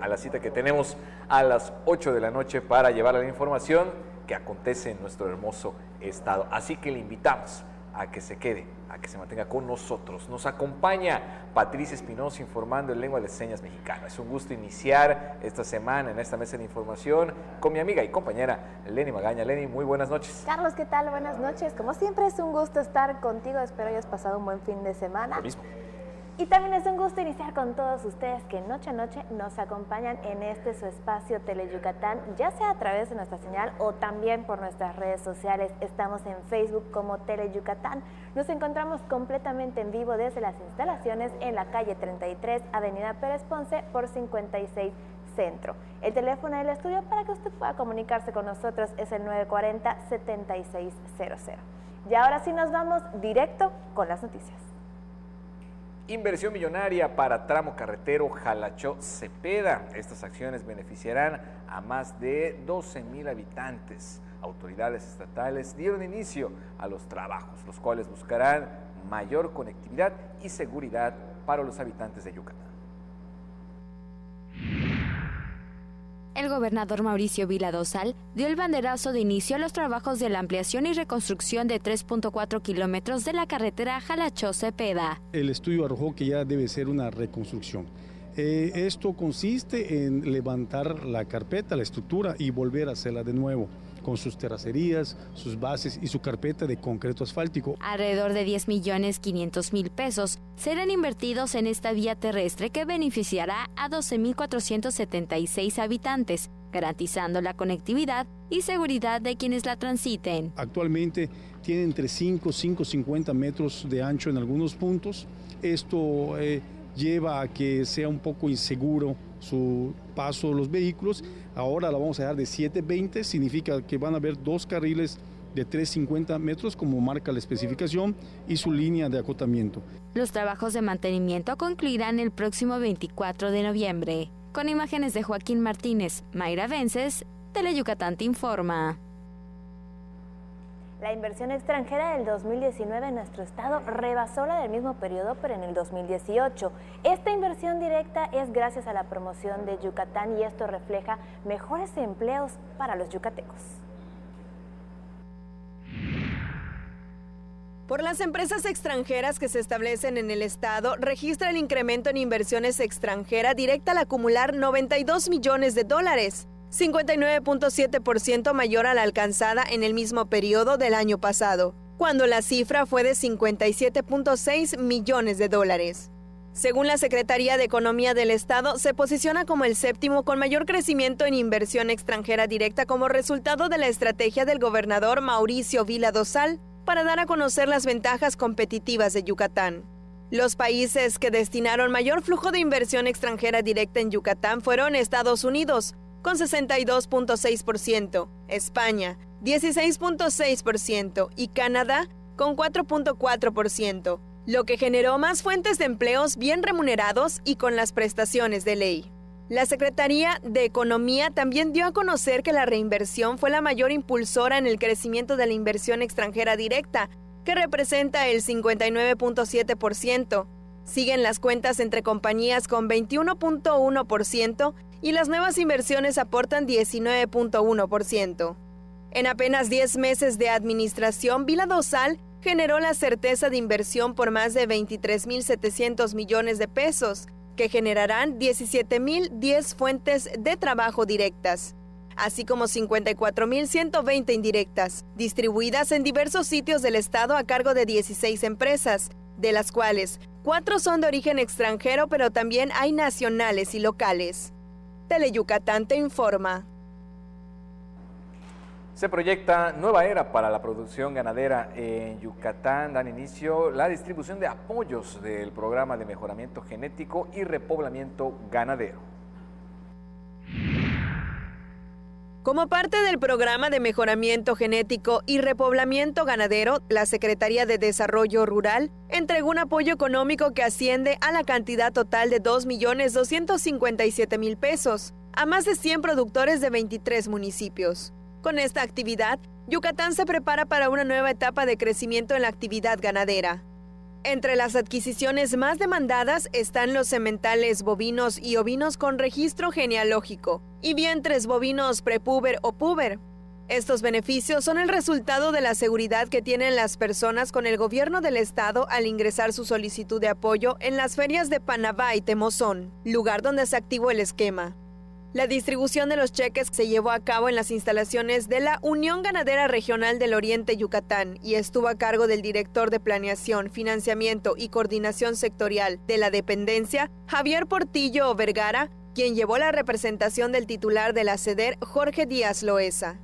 a la cita que tenemos a las 8 de la noche para llevarle la información que acontece en nuestro hermoso estado. Así que le invitamos a que se quede, a que se mantenga con nosotros. Nos acompaña Patricia Espinosa informando en lengua de señas mexicana. Es un gusto iniciar esta semana en esta mesa de información con mi amiga y compañera Lenny Magaña. Lenny, muy buenas noches. Carlos, ¿qué tal? Buenas noches. Como siempre es un gusto estar contigo. Espero hayas pasado un buen fin de semana. Lo mismo. Y también es un gusto iniciar con todos ustedes que noche a noche nos acompañan en este su espacio Teleyucatán, ya sea a través de nuestra señal o también por nuestras redes sociales. Estamos en Facebook como Teleyucatán. Nos encontramos completamente en vivo desde las instalaciones en la calle 33, Avenida Pérez Ponce por 56 Centro. El teléfono del estudio para que usted pueda comunicarse con nosotros es el 940-7600. Y ahora sí nos vamos directo con las noticias. Inversión millonaria para tramo carretero Jalachó-Cepeda. Estas acciones beneficiarán a más de 12,000 habitantes. Autoridades estatales dieron inicio a los trabajos, los cuales buscarán mayor conectividad y seguridad para los habitantes de Yucatán. El gobernador Mauricio Vila Dosal dio el banderazo de inicio a los trabajos de la ampliación y reconstrucción de 3.4 kilómetros de la carretera Jalachó-Cepeda. El estudio arrojó que ya debe ser una reconstrucción. Esto consiste en levantar la carpeta, la estructura y volver a hacerla de nuevo, con sus terracerías, sus bases y su carpeta de concreto asfáltico. Alrededor de 10,500,000 pesos serán invertidos en esta vía terrestre que beneficiará a 12,476 habitantes, garantizando la conectividad y seguridad de quienes la transiten. Actualmente tiene entre 5,50 metros de ancho en algunos puntos. Esto lleva a que sea un poco inseguro su paso de los vehículos. Ahora la vamos a dejar de 7,20, significa que van a haber 2 carriles de 3,50 metros como marca la especificación y su línea de acotamiento. Los trabajos de mantenimiento concluirán el próximo 24 de noviembre. Con imágenes de Joaquín Martínez, Mayra Vences, Teleyucatán te informa. La inversión extranjera del 2019 en nuestro estado rebasó la del mismo periodo, pero en el 2018. Esta inversión directa es gracias a la promoción de Yucatán y esto refleja mejores empleos para los yucatecos. Por las empresas extranjeras que se establecen en el estado, registra el incremento en inversiones extranjera directa al acumular $92 millones, 59.7% mayor a la alcanzada en el mismo periodo del año pasado, cuando la cifra fue de $57.6 millones. Según la Secretaría de Economía del Estado, se posiciona como el séptimo con mayor crecimiento en inversión extranjera directa como resultado de la estrategia del gobernador Mauricio Vila Dosal para dar a conocer las ventajas competitivas de Yucatán. Los países que destinaron mayor flujo de inversión extranjera directa en Yucatán fueron Estados Unidos, con 62.6%, España, 16.6% y Canadá, con 4.4%, lo que generó más fuentes de empleos bien remunerados y con las prestaciones de ley. La Secretaría de Economía también dio a conocer que la reinversión fue la mayor impulsora en el crecimiento de la inversión extranjera directa, que representa el 59.7%. Siguen las cuentas entre compañías con 21.1%, y las nuevas inversiones aportan 19.1%. En apenas 10 meses de administración, Vila Dosal generó la certeza de inversión por más de 23,700 millones de pesos, que generarán 17,010 fuentes de trabajo directas, así como 54,120 indirectas, distribuidas en diversos sitios del estado a cargo de 16 empresas, de las cuales 4 son de origen extranjero, pero también hay nacionales y locales. Teleyucatán te informa. Se proyecta nueva era para la producción ganadera en Yucatán. Dan inicio la distribución de apoyos del programa de mejoramiento genético y repoblamiento ganadero. Como parte del programa de mejoramiento genético y repoblamiento ganadero, la Secretaría de Desarrollo Rural entregó un apoyo económico que asciende a la cantidad total de 2,257,000 pesos a más de 100 productores de 23 municipios. Con esta actividad, Yucatán se prepara para una nueva etapa de crecimiento en la actividad ganadera. Entre las adquisiciones más demandadas están los sementales bovinos y ovinos con registro genealógico y vientres bovinos prepúber o puber. Estos beneficios son el resultado de la seguridad que tienen las personas con el gobierno del estado al ingresar su solicitud de apoyo en las ferias de Panabá y Temozón, lugar donde se activó el esquema. La distribución de los cheques se llevó a cabo en las instalaciones de la Unión Ganadera Regional del Oriente Yucatán y estuvo a cargo del director de Planeación, Financiamiento y Coordinación Sectorial de la dependencia, Javier Portillo Vergara, quien llevó la representación del titular de la SEDER, Jorge Díaz Loesa.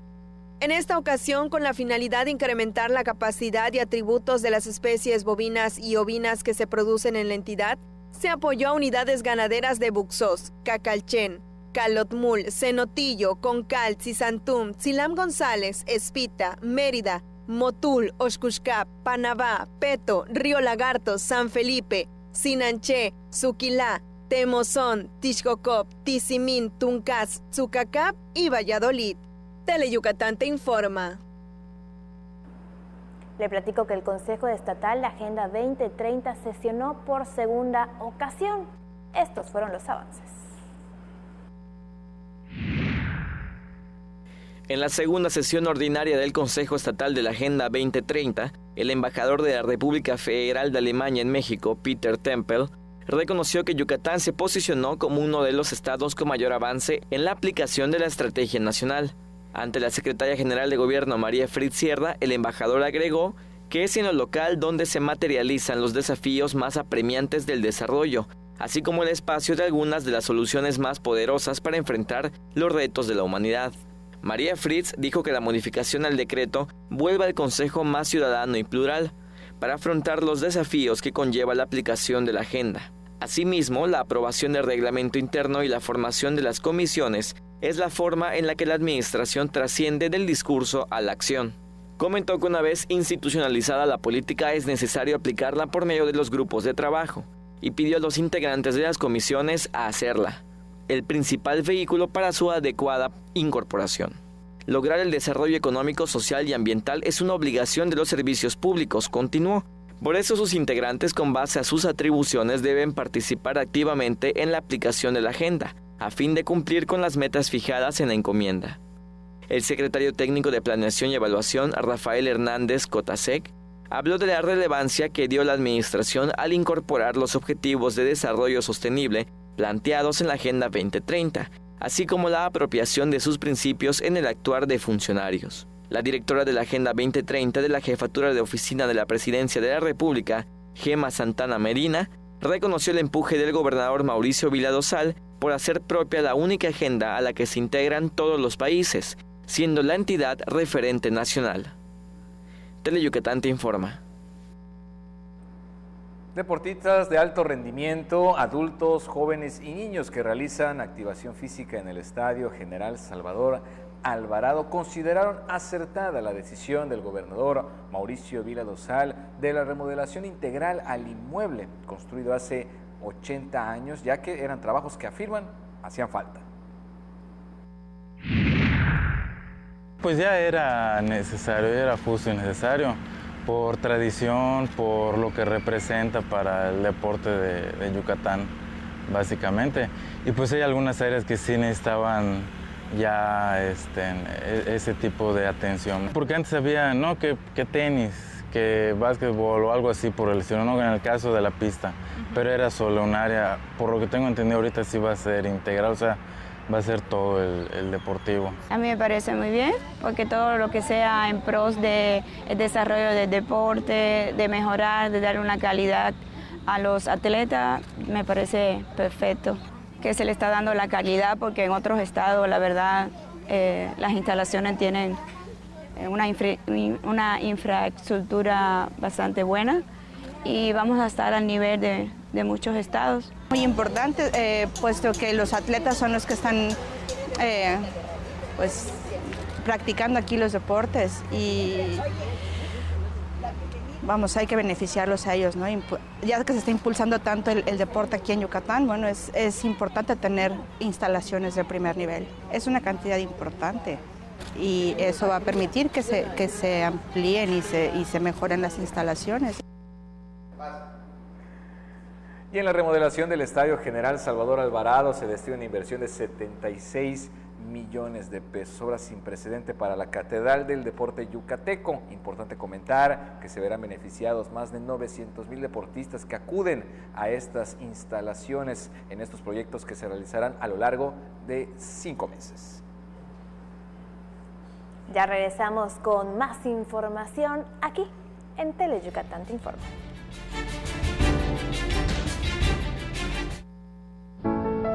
En esta ocasión, con la finalidad de incrementar la capacidad y atributos de las especies bovinas y ovinas que se producen en la entidad, se apoyó a unidades ganaderas de Buxós, Cacalchen, Calotmul, Cenotillo, Concal, Tzizantum, Tzilam González, Espita, Mérida, Motul, Oxcuxcap, Panabá, Peto, Río Lagarto, San Felipe, Sinanché, Zuquilá, Temozón, Tixcocop, Tizimín, Tuncás, Tzucacap y Valladolid. Teleyucatán te informa. Le platico que el Consejo Estatal de Agenda 2030 sesionó por segunda ocasión. Estos fueron los avances. En la segunda sesión ordinaria del Consejo Estatal de la Agenda 2030, el embajador de la República Federal de Alemania en México, Peter Tempel, reconoció que Yucatán se posicionó como uno de los estados con mayor avance en la aplicación de la estrategia nacional. Ante la secretaria general de Gobierno, María Fritz Sierra, el embajador agregó que es en lo local donde se materializan los desafíos más apremiantes del desarrollo, así como el espacio de algunas de las soluciones más poderosas para enfrentar los retos de la humanidad. María Fritz dijo que la modificación al decreto vuelve al Consejo más ciudadano y plural para afrontar los desafíos que conlleva la aplicación de la agenda. Asimismo, la aprobación del reglamento interno y la formación de las comisiones es la forma en la que la administración trasciende del discurso a la acción. Comentó que una vez institucionalizada la política es necesario aplicarla por medio de los grupos de trabajo y pidió a los integrantes de las comisiones a hacerla, el principal vehículo para su adecuada incorporación. Lograr el desarrollo económico, social y ambiental es una obligación de los servicios públicos, continuó. Por eso sus integrantes, con base a sus atribuciones, deben participar activamente en la aplicación de la agenda, a fin de cumplir con las metas fijadas en la encomienda. El secretario técnico de Planeación y Evaluación, Rafael Hernández Cotasec, habló de la relevancia que dio la administración al incorporar los objetivos de desarrollo sostenible planteados en la Agenda 2030, así como la apropiación de sus principios en el actuar de funcionarios. La directora de la Agenda 2030 de la Jefatura de Oficina de la Presidencia de la República, Gema Santana Medina, reconoció el empuje del gobernador Mauricio Vila Dosal por hacer propia la única agenda a la que se integran todos los países, siendo la entidad referente nacional. Teleyucatán te informa. Deportistas de alto rendimiento, adultos, jóvenes y niños que realizan activación física en el Estadio General Salvador Alvarado consideraron acertada la decisión del gobernador Mauricio Vila Dosal de la remodelación integral al inmueble construido hace 80 años, ya que eran trabajos que afirman hacían falta. Pues ya era necesario, ya era justo y necesario, por tradición, por lo que representa para el deporte de Yucatán, básicamente. Y pues hay algunas áreas que sí necesitaban ya ese tipo de atención. Porque antes había, no, que tenis, que básquetbol o algo así por el estilo, no en el caso de la pista, pero era solo un área, por lo que tengo entendido ahorita sí va a ser integral, o sea, va a ser todo el deportivo. A mí me parece muy bien, porque todo lo que sea en pros del desarrollo del deporte, de mejorar, de dar una calidad a los atletas, me parece perfecto. Que se le está dando la calidad, porque en otros estados, la verdad, las instalaciones tienen una infraestructura bastante buena y vamos a estar al nivel de muchos estados. Muy importante, puesto que los atletas son los que están pues, practicando aquí los deportes y vamos, hay que beneficiarlos a ellos, ¿no? Ya que se está impulsando tanto el deporte aquí en Yucatán, bueno, es importante tener instalaciones de primer nivel. Es una cantidad importante y eso va a permitir que se amplíen y se mejoren las instalaciones. Y en la remodelación del Estadio General Salvador Alvarado se destina una inversión de 76 millones de pesos, obra sin precedente para la Catedral del Deporte Yucateco. Importante comentar que se verán beneficiados más de 900,000 deportistas que acuden a estas instalaciones en estos proyectos que se realizarán a lo largo de 5 meses. Ya regresamos con más información aquí en Teleyucatán Te Informa.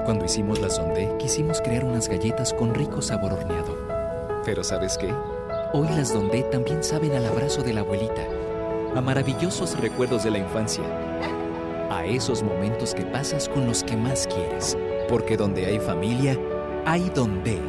Cuando hicimos la Sondé, quisimos crear unas galletas con rico sabor horneado. Pero ¿sabes qué? Hoy las Dondé también saben al abrazo de la abuelita, a maravillosos recuerdos de la infancia, a esos momentos que pasas con los que más quieres. Porque donde hay familia, hay Dondé.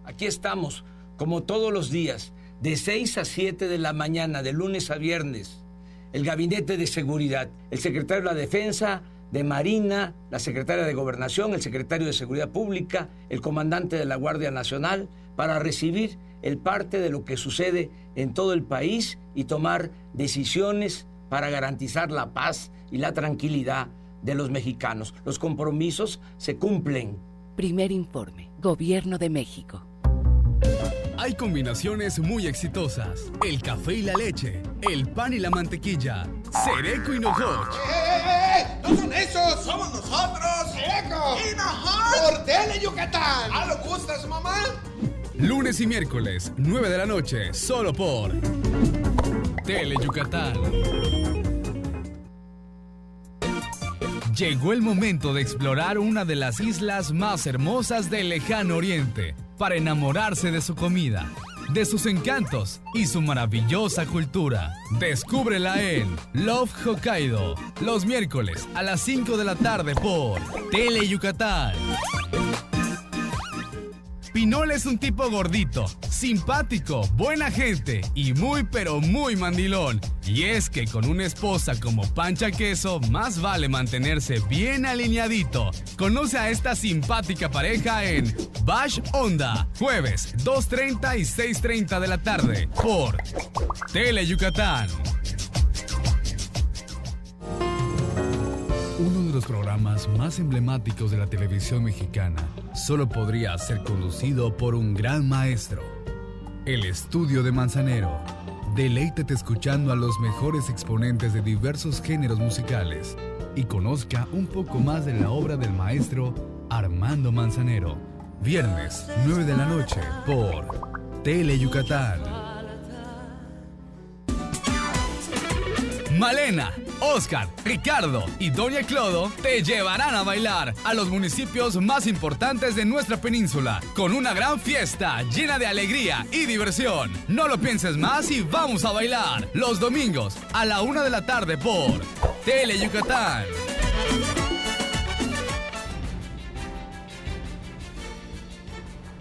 Aquí estamos, como todos los días, de 6 a 7 de la mañana, de lunes a viernes. El Gabinete de Seguridad, el secretario de la Defensa, de Marina, la secretaria de Gobernación, el secretario de Seguridad Pública, el comandante de la Guardia Nacional, para recibir el parte de lo que sucede en todo el país y tomar decisiones para garantizar la paz y la tranquilidad de los mexicanos. Los compromisos se cumplen. Primer informe, Gobierno de México. Hay combinaciones muy exitosas. El café y la leche, el pan y la mantequilla, Sereco y Nojoch. ¡No son esos! ¡Somos nosotros! ¡Sereco! ¡Y Nojoch! ¡Por Teleyucatán! ¿Ah, lo gustas, mamá? Lunes y miércoles, 9 de la noche, solo por Teleyucatán. Llegó el momento de explorar una de las islas más hermosas del lejano oriente para enamorarse de su comida, de sus encantos y su maravillosa cultura. Descúbrela en Love Hokkaido, los miércoles a las 5 de la tarde por Teleyucatán. Pinol es un tipo gordito, simpático, buena gente y muy pero muy mandilón. Y es que con una esposa como Pancha Queso, más vale mantenerse bien alineadito. Conoce a esta simpática pareja en Bash Onda, jueves 2:30 y 6:30 de la tarde por Teleyucatán. Uno de los programas más emblemáticos de la televisión mexicana solo podría ser conducido por un gran maestro. El Estudio de Manzanero. Deleítete escuchando a los mejores exponentes de diversos géneros musicales y conozca un poco más de la obra del maestro Armando Manzanero. Viernes, 9 de la noche por Teleyucatán. Malena, Oscar, Ricardo y Doña Clodo te llevarán a bailar a los municipios más importantes de nuestra península con una gran fiesta llena de alegría y diversión. No lo pienses más y vamos a bailar los domingos a la 1 de la tarde por Teleyucatán.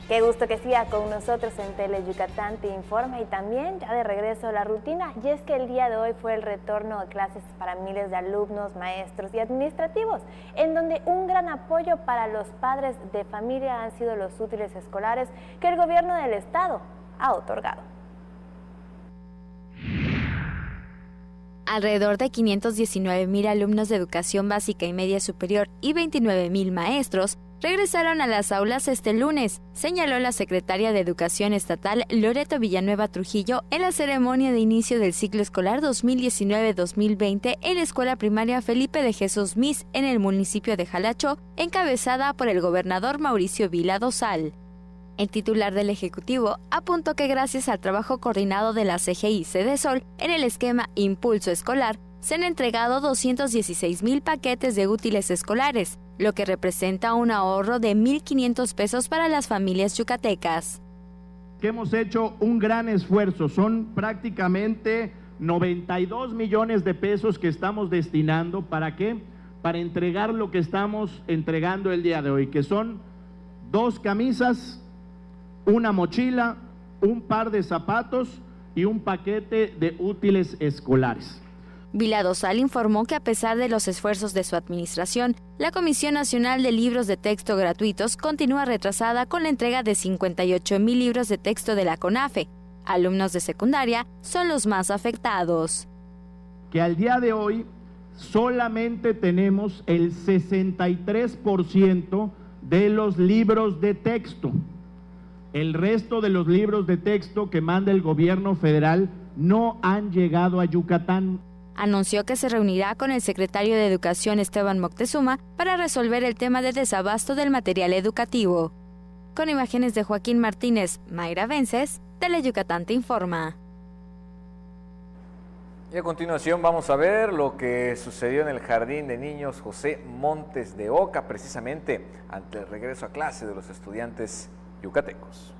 Qué gusto que siga con nosotros en Teleyucatán Te Informa y también ya de regreso a la rutina. Y es que el día de hoy fue el retorno de clases para miles de alumnos, maestros y administrativos, en donde un gran apoyo para los padres de familia han sido los útiles escolares que el gobierno del estado ha otorgado. Alrededor de 519,000 alumnos de educación básica y media superior y 29,000 maestros regresaron a las aulas este lunes, señaló la secretaria de Educación Estatal Loreto Villanueva Trujillo en la ceremonia de inicio del ciclo escolar 2019-2020 en la Escuela Primaria Felipe de Jesús Mis en el municipio de Jalacho, encabezada por el gobernador Mauricio Vila Dosal. El titular del Ejecutivo apuntó que gracias al trabajo coordinado de la CGI y Cedesol en el esquema Impulso Escolar, se han entregado 216,000 paquetes de útiles escolares, lo que representa un ahorro de 1,500 pesos para las familias yucatecas. Que hemos hecho un gran esfuerzo, son prácticamente 92 millones de pesos que estamos destinando, ¿para qué? Para entregar lo que estamos entregando el día de hoy, que son 2 camisas, una mochila, un par de zapatos y un paquete de útiles escolares. Vila Dosal informó que a pesar de los esfuerzos de su administración, la Comisión Nacional de Libros de Texto Gratuitos continúa retrasada con la entrega de 58,000 libros de texto de la CONAFE. Alumnos de secundaria son los más afectados. que al día de hoy solamente tenemos el 63% de los libros de texto. El resto de los libros de texto que manda el gobierno federal no han llegado a Yucatán. Anunció que se reunirá con el secretario de Educación Esteban Moctezuma para resolver el tema de desabasto del material educativo. Con imágenes de Joaquín Martínez, Mayra Vences, Teleyucatán te informa. Y a continuación vamos a ver lo que sucedió en el Jardín de Niños José Montes de Oca, precisamente ante el regreso a clase de los estudiantes yucatecos.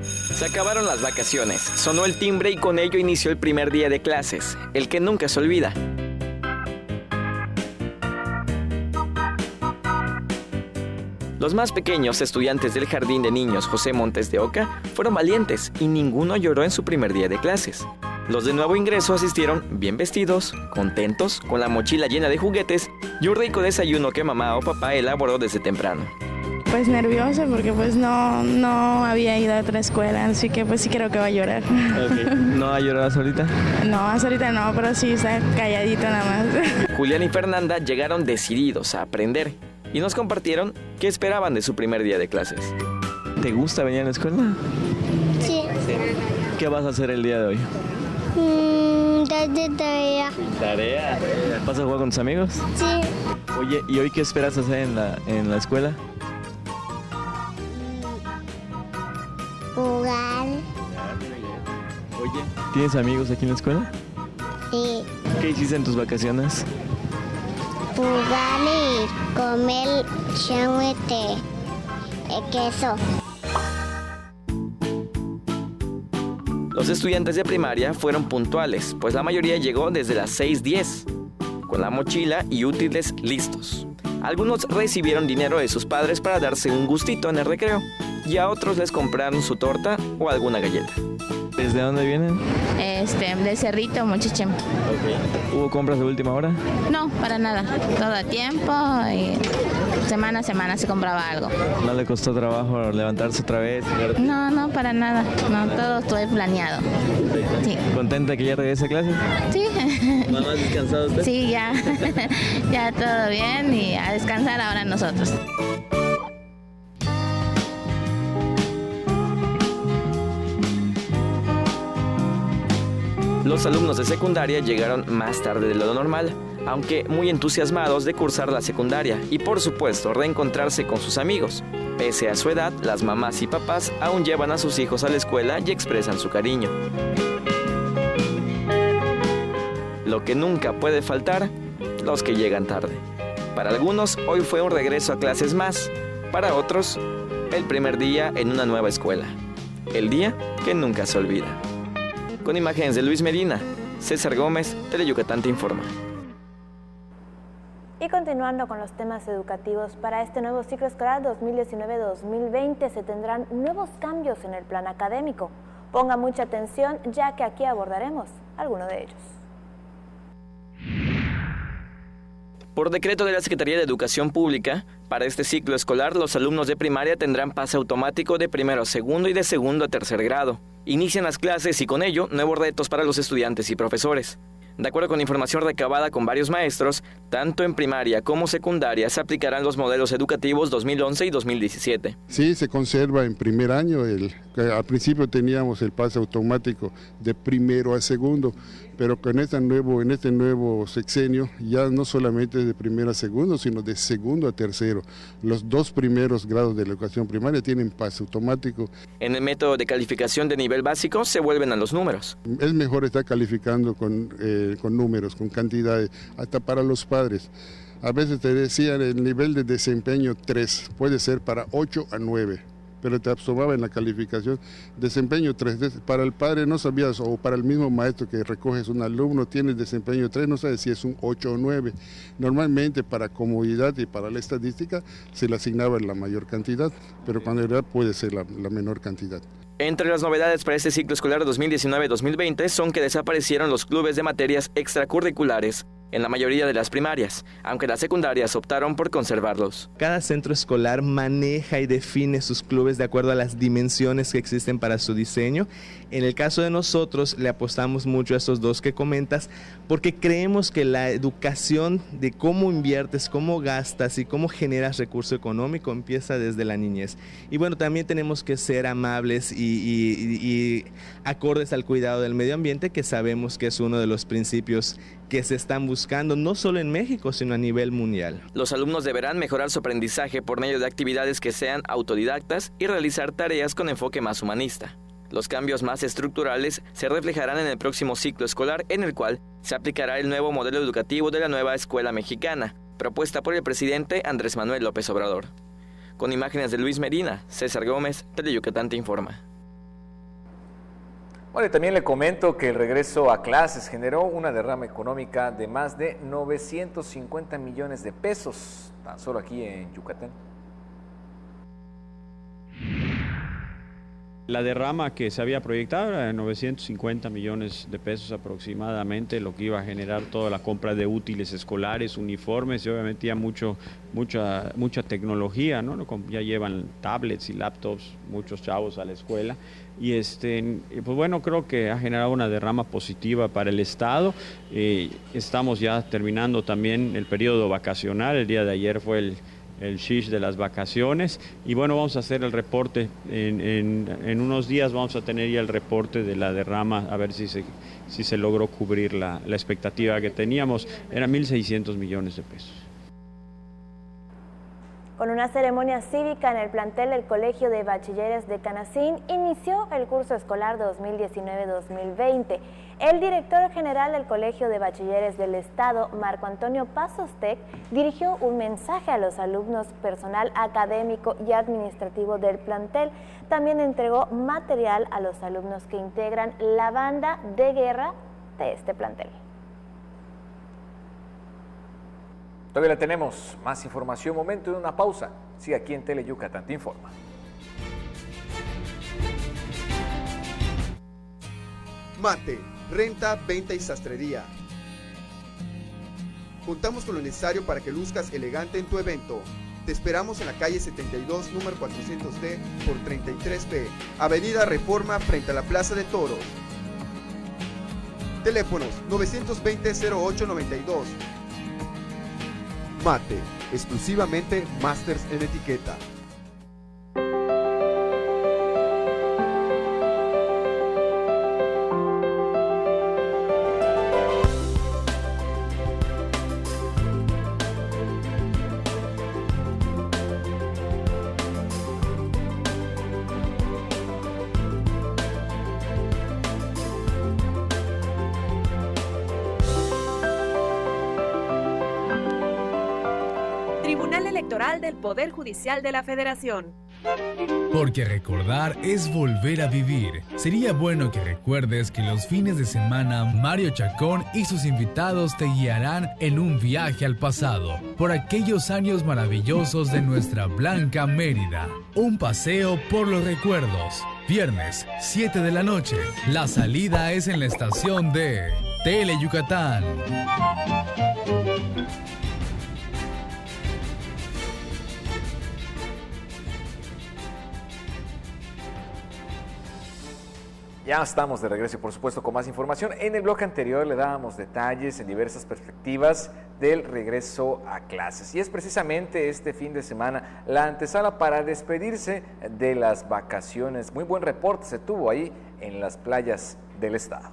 Se acabaron las vacaciones, sonó el timbre y con ello inició el primer día de clases, el que nunca se olvida. Los más pequeños estudiantes del Jardín de Niños José Montes de Oca fueron valientes y ninguno lloró en su primer día de clases. Los de nuevo ingreso asistieron bien vestidos, contentos, con la mochila llena de juguetes y un rico desayuno que mamá o papá elaboró desde temprano. Pues nerviosa porque pues no había ido a otra escuela, así que pues sí creo que va a llorar. Okay. ¿No ha llorado ahorita? No, ahorita no, pero sí está calladito nada más. Julián y Fernanda llegaron decididos a aprender y nos compartieron qué esperaban de su primer día de clases. ¿Te gusta venir a la escuela? Sí. ¿Qué vas a hacer el día de hoy? De tarea. ¿Tarea? ¿Vas a jugar con tus amigos? Sí. Oye, ¿y hoy qué esperas hacer en la escuela? Jugar. Oye, ¿tienes amigos aquí en la escuela? Sí. ¿Qué hiciste en tus vacaciones? Jugar y comer changuete, queso. Los estudiantes de primaria fueron puntuales, pues la mayoría llegó desde las 6:10, con la mochila y útiles listos. Algunos recibieron dinero de sus padres para darse un gustito en el recreo, y a otros les compraron su torta o alguna galleta. ¿Desde dónde vienen? De Cerrito, Mochichén. Okay. ¿Hubo compras de última hora? No, para nada. Todo a tiempo y semana a semana se compraba algo. ¿No le costó trabajo levantarse otra vez? No, para nada. No, todo estuvo planeado. Sí. ¿Contenta que ya regrese a clase? Sí. ¿Mamá descansado usted? Sí, ya. Ya todo bien y a descansar ahora nosotros. Los alumnos de secundaria llegaron más tarde de lo normal, aunque muy entusiasmados de cursar la secundaria y por supuesto reencontrarse con sus amigos. Pese a su edad, las mamás y papás aún llevan a sus hijos a la escuela y expresan su cariño. Lo que nunca puede faltar, los que llegan tarde. Para algunos, hoy fue un regreso a clases más. Para otros, el primer día en una nueva escuela. El día que nunca se olvida. Con imágenes de Luis Medina, César Gómez, Teleyucatán te informa. Y continuando con los temas educativos, para este nuevo ciclo escolar 2019-2020 se tendrán nuevos cambios en el plan académico. Ponga mucha atención, ya que aquí abordaremos alguno de ellos. Por decreto de la Secretaría de Educación Pública, para este ciclo escolar los alumnos de primaria tendrán pase automático de primero a segundo y de segundo a tercer grado. Inician las clases y con ello nuevos retos para los estudiantes y profesores. De acuerdo con información recabada con varios maestros, tanto en primaria como secundaria se aplicarán los modelos educativos 2011 y 2017. Sí, se conserva en primer año. Al principio teníamos el pase automático de primero a segundo, pero con este nuevo sexenio ya no solamente de primero a segundo, sino de segundo a tercero. Los dos primeros grados de la educación primaria tienen pase automático. En el método de calificación de nivel básico se vuelven a los números. Es mejor estar calificando con números, con cantidades, hasta para los padres. A veces te decían el nivel de desempeño 3, puede ser para 8 a 9. Pero te absorbaba en la calificación desempeño 3. Para el padre no sabías, o para el mismo maestro que recoges un alumno, tiene desempeño 3, no sabes si es un 8 o 9. Normalmente para comodidad y para la estadística se le asignaba la mayor cantidad, pero cuando en realidad puede ser la menor cantidad. Entre las novedades para este ciclo escolar 2019-2020 son que desaparecieron los clubes de materias extracurriculares en la mayoría de las primarias, aunque las secundarias optaron por conservarlos. Cada centro escolar maneja y define sus clubes de acuerdo a las dimensiones que existen para su diseño. En el caso de nosotros le apostamos mucho a estos dos que comentas, porque creemos que la educación de cómo inviertes, cómo gastas y cómo generas recurso económico empieza desde la niñez. Y bueno, también tenemos que ser amables y acordes al cuidado del medio ambiente, que sabemos que es uno de los principios que se están buscando no solo en México, sino a nivel mundial. Los alumnos deberán mejorar su aprendizaje por medio de actividades que sean autodidactas y realizar tareas con enfoque más humanista. Los cambios más estructurales se reflejarán en el próximo ciclo escolar, en el cual se aplicará el nuevo modelo educativo de la nueva escuela mexicana, propuesta por el presidente Andrés Manuel López Obrador. Con imágenes de Luis Medina, César Gómez, Teleyucatán te informa. Bueno, y también le comento que el regreso a clases generó una derrama económica de más de 950 millones de pesos, tan solo aquí en Yucatán. La derrama que se había proyectado era de 950 millones de pesos aproximadamente, lo que iba a generar toda la compra de útiles escolares, uniformes y obviamente ya mucha tecnología, ¿no? Ya llevan tablets y laptops muchos chavos a la escuela y pues bueno, creo que ha generado una derrama positiva para el Estado. Estamos ya terminando también el periodo vacacional, el día de ayer fue el shish de las vacaciones y bueno, vamos a hacer el reporte en unos días, vamos a tener ya el reporte de la derrama, a ver si se logró cubrir la expectativa que teníamos, era 1.600 millones de pesos. Con una ceremonia cívica en el plantel del Colegio de Bachilleres de Canacín, inició el curso escolar 2019-2020. El director general del Colegio de Bachilleres del Estado, Marco Antonio Pazostec, dirigió un mensaje a los alumnos, personal académico y administrativo del plantel. También entregó material a los alumnos que integran la banda de guerra de este plantel. Todavía la tenemos, más información, momento de una pausa. Sigue aquí en Teleyucatán te informa. Mate, renta, venta y sastrería. Contamos con lo necesario para que luzcas elegante en tu evento. Te esperamos en la calle 72, número 400D por 33B, Avenida Reforma, frente a la Plaza de Toros. Teléfonos 920-0892. Mate, exclusivamente Masters en etiqueta. Del Poder Judicial de la Federación. Porque recordar es volver a vivir. Sería bueno que recuerdes que los fines de semana Mario Chacón y sus invitados te guiarán en un viaje al pasado, por aquellos años maravillosos de nuestra blanca Mérida. Un paseo por los recuerdos. Viernes, 7 de la noche. La salida es en la estación de Teleyucatán. Ya estamos de regreso y por supuesto con más información. En el bloque anterior le dábamos detalles en diversas perspectivas del regreso a clases. Y es precisamente este fin de semana la antesala para despedirse de las vacaciones. Muy buen reporte se tuvo ahí en las playas del estado.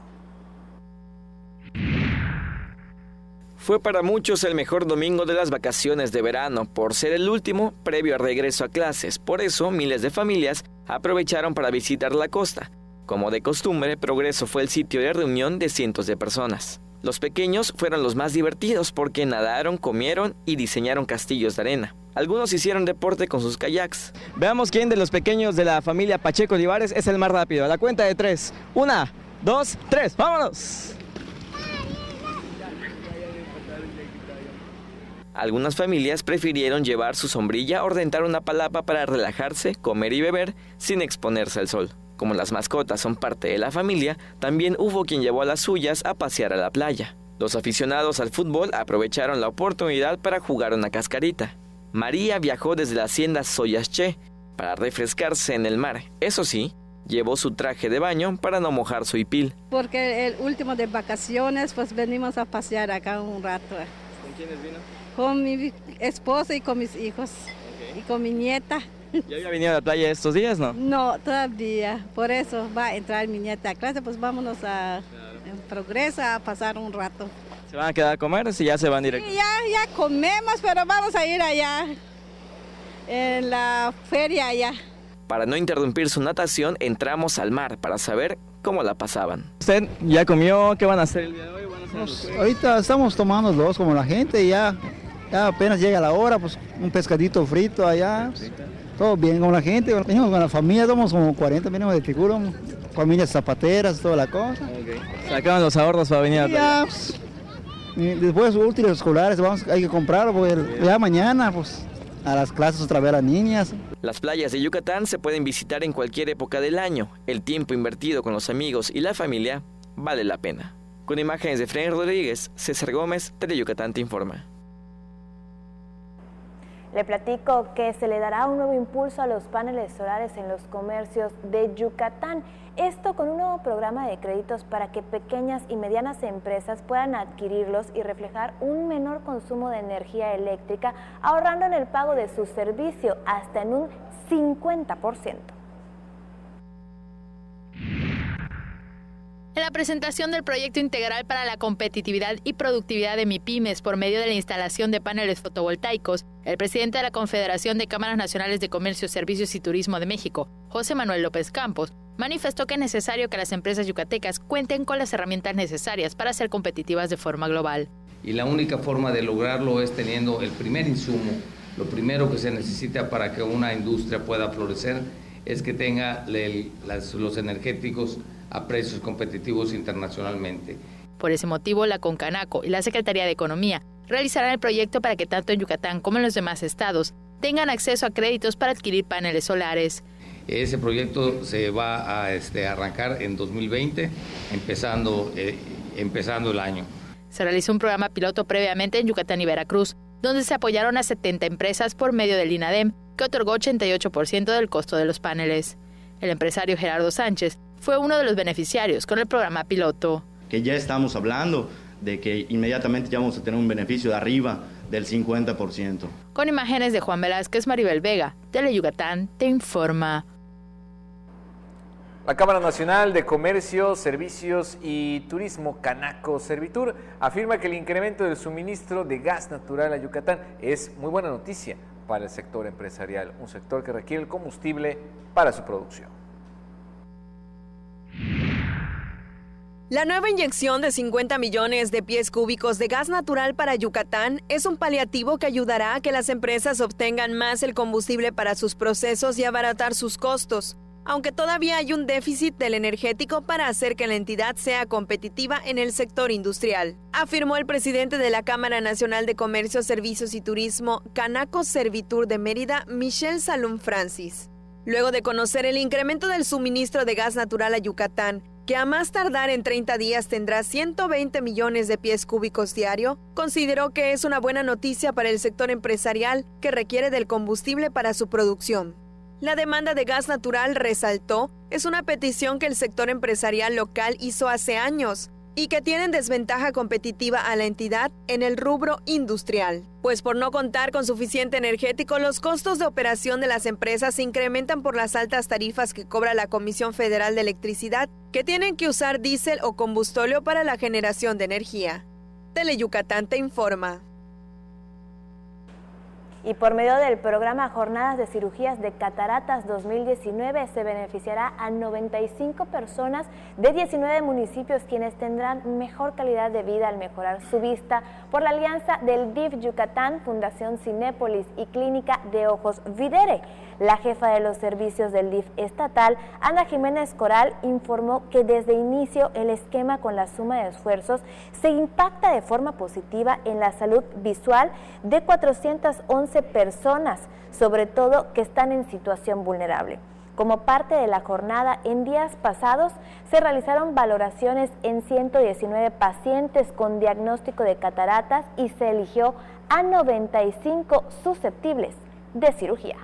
Fue para muchos el mejor domingo de las vacaciones de verano, por ser el último previo al regreso a clases. Por eso, miles de familias aprovecharon para visitar la costa. Como de costumbre, Progreso fue el sitio de reunión de cientos de personas. Los pequeños fueron los más divertidos porque nadaron, comieron y diseñaron castillos de arena. Algunos hicieron deporte con sus kayaks. Veamos quién de los pequeños de la familia Pacheco Olivares es el más rápido. A la cuenta de 3. 1, 2, 3. ¡Vámonos! Algunas familias prefirieron llevar su sombrilla o rentar una palapa para relajarse, comer y beber sin exponerse al sol. Como las mascotas son parte de la familia, también hubo quien llevó a las suyas a pasear a la playa. Los aficionados al fútbol aprovecharon la oportunidad para jugar una cascarita. María viajó desde la hacienda Soyaché para refrescarse en el mar. Eso sí, llevó su traje de baño para no mojar su hipil. Porque el último de vacaciones, pues venimos a pasear acá un rato. ¿Con quiénes vino? Con mi esposo y con mis hijos. Y con mi nieta. ¿Ya había venido a la playa estos días, no? No, todavía. Por eso va a entrar mi nieta a clase, pues vámonos en Progreso a pasar un rato. ¿Se van a quedar a comer o si ya se van directo? Sí, ya comemos, pero vamos a ir allá, en la feria allá. Para no interrumpir su natación, entramos al mar para saber cómo la pasaban. ¿Usted ya comió? ¿Qué van a hacer el día de hoy? Ahorita estamos tomando dos como la gente, ya apenas llega la hora, pues un pescadito frito allá. Todo bien con la gente, venimos con la familia, somos como 40, venimos de Ticuro, familias zapateras, toda la cosa. Sacaban los ahorros para venir a la playa. Después útiles escolares, hay que comprarlo, porque ya mañana pues a las clases otra vez a las niñas. Las playas de Yucatán se pueden visitar en cualquier época del año. El tiempo invertido con los amigos y la familia vale la pena. Con imágenes de Fren Rodríguez, César Gómez, Teleyucatán te informa. Le platico que se le dará un nuevo impulso a los paneles solares en los comercios de Yucatán. Esto con un nuevo programa de créditos para que pequeñas y medianas empresas puedan adquirirlos y reflejar un menor consumo de energía eléctrica, ahorrando en el pago de su servicio hasta en un 50%. En la presentación del proyecto integral para la competitividad y productividad de MIPYMES por medio de la instalación de paneles fotovoltaicos, el presidente de la Confederación de Cámaras Nacionales de Comercio, Servicios y Turismo de México, José Manuel López Campos, manifestó que es necesario que las empresas yucatecas cuenten con las herramientas necesarias para ser competitivas de forma global. Y la única forma de lograrlo es teniendo el primer insumo. Lo primero que se necesita para que una industria pueda florecer es que tenga los energéticos a precios competitivos internacionalmente. Por ese motivo, la Concanaco y la Secretaría de Economía realizarán el proyecto para que tanto en Yucatán como en los demás estados tengan acceso a créditos para adquirir paneles solares. Ese proyecto se va a arrancar en 2020, empezando el año. Se realizó un programa piloto previamente en Yucatán y Veracruz, donde se apoyaron a 70 empresas por medio del INADEM, que otorgó 88% del costo de los paneles. El empresario Gerardo Sánchez fue uno de los beneficiarios con el programa piloto. Que ya estamos hablando de que inmediatamente ya vamos a tener un beneficio de arriba del 50%. Con imágenes de Juan Velázquez, Maribel Vega, Teleyucatán te informa. La Cámara Nacional de Comercio, Servicios y Turismo, Canaco Servitur, afirma que el incremento del suministro de gas natural a Yucatán es muy buena noticia para el sector empresarial, un sector que requiere el combustible para su producción. La nueva inyección de 50 millones de pies cúbicos de gas natural para Yucatán es un paliativo que ayudará a que las empresas obtengan más el combustible para sus procesos y abaratar sus costos, aunque todavía hay un déficit del energético para hacer que la entidad sea competitiva en el sector industrial, afirmó el presidente de la Cámara Nacional de Comercio, Servicios y Turismo, Canaco Servitur de Mérida, Michelle Salum Francis. Luego de conocer el incremento del suministro de gas natural a Yucatán, que a más tardar en 30 días tendrá 120 millones de pies cúbicos diario, consideró que es una buena noticia para el sector empresarial que requiere del combustible para su producción. La demanda de gas natural, resaltó, es una petición que el sector empresarial local hizo hace años y que tienen desventaja competitiva a la entidad en el rubro industrial, pues por no contar con suficiente energético, los costos de operación de las empresas se incrementan por las altas tarifas que cobra la Comisión Federal de Electricidad, que tienen que usar diésel o combustóleo para la generación de energía. Teleyucatán te informa. Y por medio del programa Jornadas de Cirugías de Cataratas 2019 se beneficiará a 95 personas de 19 municipios quienes tendrán mejor calidad de vida al mejorar su vista por la alianza del DIF Yucatán, Fundación Cinépolis y Clínica de Ojos Videre. La jefa de los servicios del DIF estatal, Ana Jiménez Coral, informó que desde inicio el esquema con la suma de esfuerzos se impacta de forma positiva en la salud visual de 411 personas, sobre todo que están en situación vulnerable. Como parte de la jornada, en días pasados se realizaron valoraciones en 119 pacientes con diagnóstico de cataratas y se eligió a 95 susceptibles de cirugía.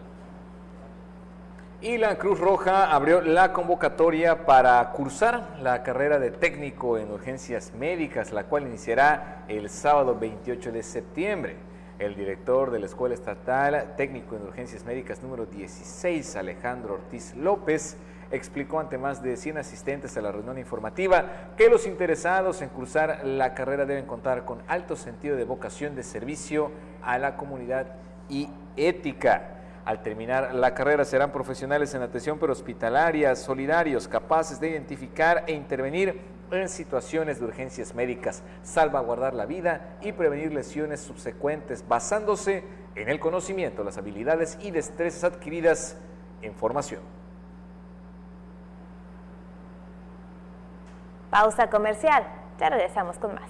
Y la Cruz Roja abrió la convocatoria para cursar la carrera de técnico en urgencias médicas, la cual iniciará el sábado 28 de septiembre. El director de la Escuela Estatal Técnico en Urgencias Médicas número 16, Alejandro Ortiz López, explicó ante más de 100 asistentes a la reunión informativa que los interesados en cursar la carrera deben contar con alto sentido de vocación de servicio a la comunidad y ética. Al terminar la carrera serán profesionales en atención prehospitalaria, solidarios, capaces de identificar e intervenir en situaciones de urgencias médicas, salvaguardar la vida y prevenir lesiones subsecuentes, basándose en el conocimiento, las habilidades y destrezas adquiridas en formación. Pausa comercial, ya regresamos con más.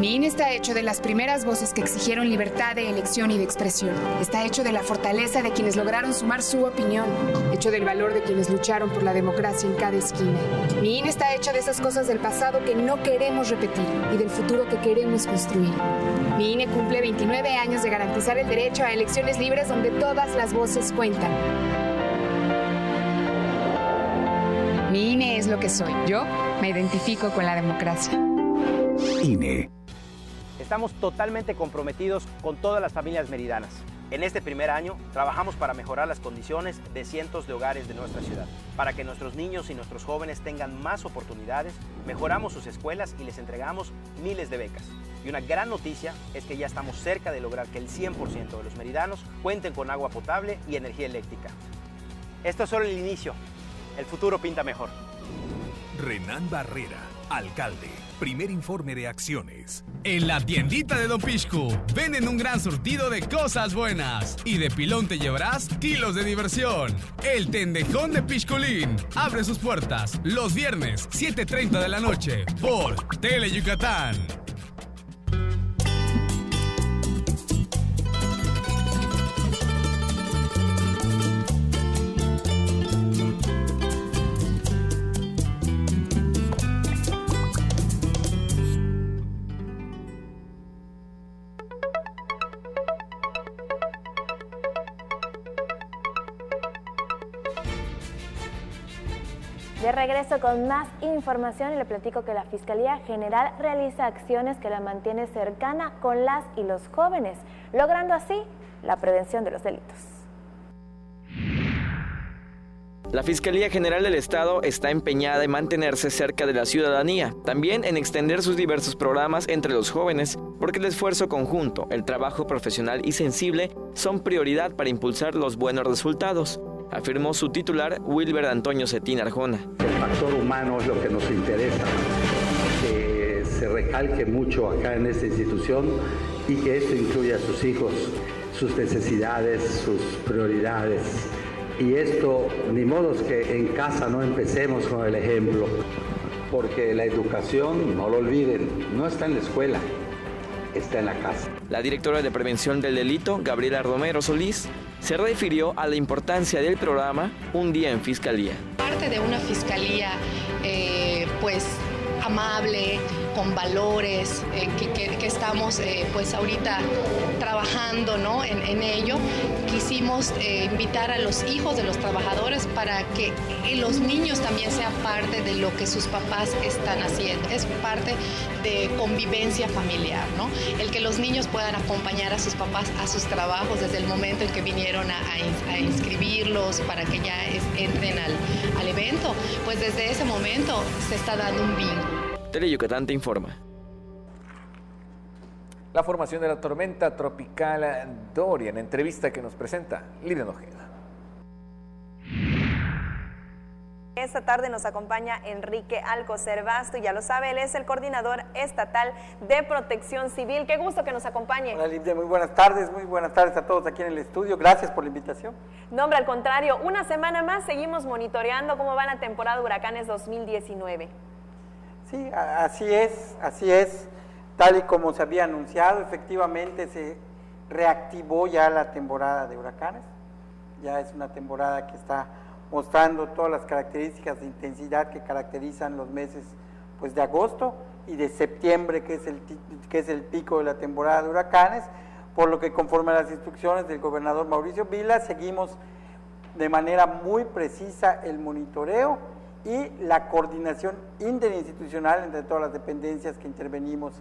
Mi INE está hecho de las primeras voces que exigieron libertad de elección y de expresión. Está hecho de la fortaleza de quienes lograron sumar su opinión. Hecho del valor de quienes lucharon por la democracia en cada esquina. Mi INE está hecho de esas cosas del pasado que no queremos repetir y del futuro que queremos construir. Mi INE cumple 29 años de garantizar el derecho a elecciones libres donde todas las voces cuentan. Mi INE es lo que soy. Yo me identifico con la democracia. INE. Estamos totalmente comprometidos con todas las familias meridanas. En este primer año, trabajamos para mejorar las condiciones de cientos de hogares de nuestra ciudad. Para que nuestros niños y nuestros jóvenes tengan más oportunidades, mejoramos sus escuelas y les entregamos miles de becas. Y una gran noticia es que ya estamos cerca de lograr que el 100% de los meridanos cuenten con agua potable y energía eléctrica. Esto es solo el inicio. El futuro pinta mejor. Renan Barrera, alcalde. Primer informe de acciones. En la tiendita de Don Pixcu venden un gran surtido de cosas buenas y de pilón te llevarás kilos de diversión. El Tendejón de Pixculín abre sus puertas los viernes 7:30 de la noche por Tele Yucatán. De regreso con más información y le platico que la Fiscalía General realiza acciones que la mantiene cercana con las y los jóvenes, logrando así la prevención de los delitos. La Fiscalía General del Estado está empeñada en mantenerse cerca de la ciudadanía, también en extender sus diversos programas entre los jóvenes, porque el esfuerzo conjunto, el trabajo profesional y sensible son prioridad para impulsar los buenos resultados, afirmó su titular Wilber Antonio Cetín Arjona. El factor humano es lo que nos interesa, que se recalque mucho acá en esta institución y que esto incluya a sus hijos, sus necesidades, sus prioridades. Y esto, ni modo que en casa no empecemos con el ejemplo, porque la educación, no lo olviden, no está en la escuela, está en la casa. La directora de Prevención del Delito, Gabriela Romero Solís, se refirió a la importancia del programa Un Día en Fiscalía. Parte de una fiscalía, pues, amable, con valores, que estamos pues ahorita trabajando, ¿no? en ello. Quisimos invitar a los hijos de los trabajadores para que los niños también sean parte de lo que sus papás están haciendo. Es parte de convivencia familiar, ¿no? El que los niños puedan acompañar a sus papás a sus trabajos desde el momento en que vinieron a inscribirlos para que ya entren al evento, pues desde ese momento se está dando un vínculo. Tele Yucatán te informa. La formación de la tormenta tropical Dorian, entrevista que nos presenta Lilian Ojeda. Esta tarde nos acompaña Enrique Alcocer Basto, ya lo sabe, él es el coordinador estatal de Protección Civil. Qué gusto que nos acompañe. Hola Lidia, muy buenas tardes a todos aquí en el estudio, gracias por la invitación. No, hombre, al contrario, una semana más seguimos monitoreando cómo va la temporada de huracanes 2019. Sí, así es, tal y como se había anunciado, efectivamente se reactivó ya la temporada de huracanes, ya es una temporada que está mostrando todas las características de intensidad que caracterizan los meses pues, de agosto y de septiembre, que es el pico de la temporada de huracanes, por lo que conforme a las instrucciones del gobernador Mauricio Vila, seguimos de manera muy precisa el monitoreo y la coordinación interinstitucional entre todas las dependencias que intervenimos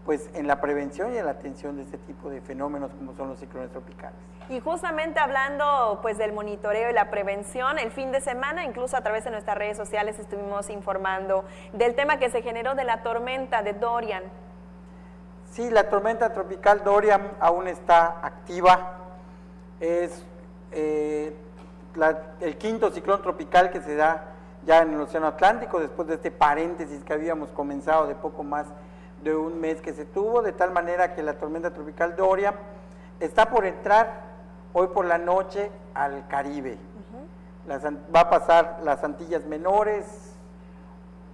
pues en la prevención y en la atención de este tipo de fenómenos como son los ciclones tropicales. Y justamente hablando pues del monitoreo y la prevención, el fin de semana, incluso a través de nuestras redes sociales estuvimos informando del tema que se generó de la tormenta de Dorian. Sí, la tormenta tropical Dorian aún está activa, es el quinto ciclón tropical que se da ya en el Océano Atlántico, después de este paréntesis que habíamos comenzado de poco más de un mes que se tuvo, de tal manera que la tormenta tropical Dorian está por entrar hoy por la noche al Caribe. Va a pasar las Antillas Menores,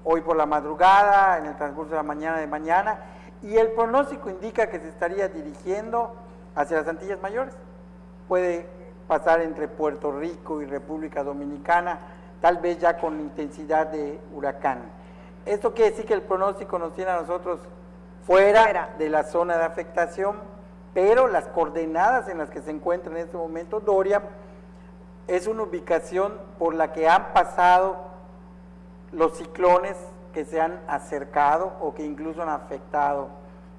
hoy por la madrugada, en el transcurso de la mañana, y el pronóstico indica que se estaría dirigiendo hacia las Antillas Mayores. Puede pasar entre Puerto Rico y República Dominicana, tal vez ya con intensidad de huracán. Esto quiere decir que el pronóstico nos tiene a nosotros fuera de la zona de afectación, pero las coordenadas en las que se encuentra en este momento Dorian es una ubicación por la que han pasado los ciclones que se han acercado o que incluso han afectado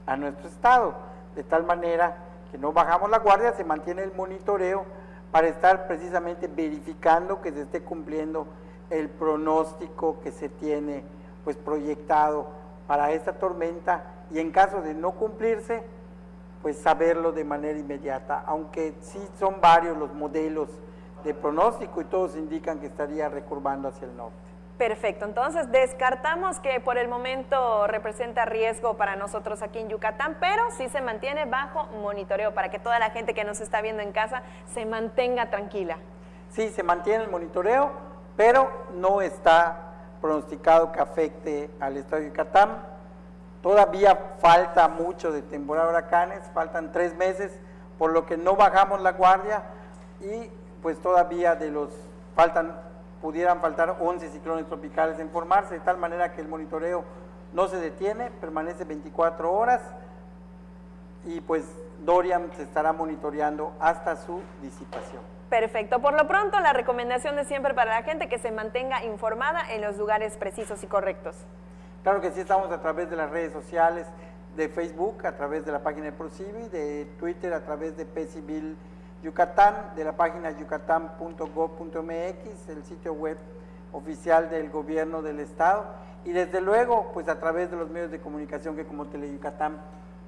a nuestro estado, de tal manera que no bajamos la guardia, se mantiene el monitoreo para estar precisamente verificando que se esté cumpliendo el pronóstico que se tiene pues proyectado para esta tormenta, y en caso de no cumplirse, pues saberlo de manera inmediata, aunque sí son varios los modelos de pronóstico y todos indican que estaría recurvando hacia el norte. Perfecto, entonces descartamos que por el momento representa riesgo para nosotros aquí en Yucatán, pero sí se mantiene bajo monitoreo para que toda la gente que nos está viendo en casa se mantenga tranquila. Sí, se mantiene el monitoreo, pero no está pronosticado que afecte al estado de Yucatán. Todavía falta mucho de temporada de huracanes, faltan 3 meses, por lo que no bajamos la guardia y pues todavía pudieran faltar 11 ciclones tropicales en formarse, de tal manera que el monitoreo no se detiene, permanece 24 horas y pues Dorian se estará monitoreando hasta su disipación. Perfecto, por lo pronto la recomendación de siempre para la gente que se mantenga informada en los lugares precisos y correctos. Claro que sí, estamos a través de las redes sociales, de Facebook, a través de la página de ProCivi, de Twitter, a través de PCivil Yucatán, de la página yucatán.gov.mx, el sitio web oficial del gobierno del estado, y desde luego, pues a través de los medios de comunicación que como Teleyucatán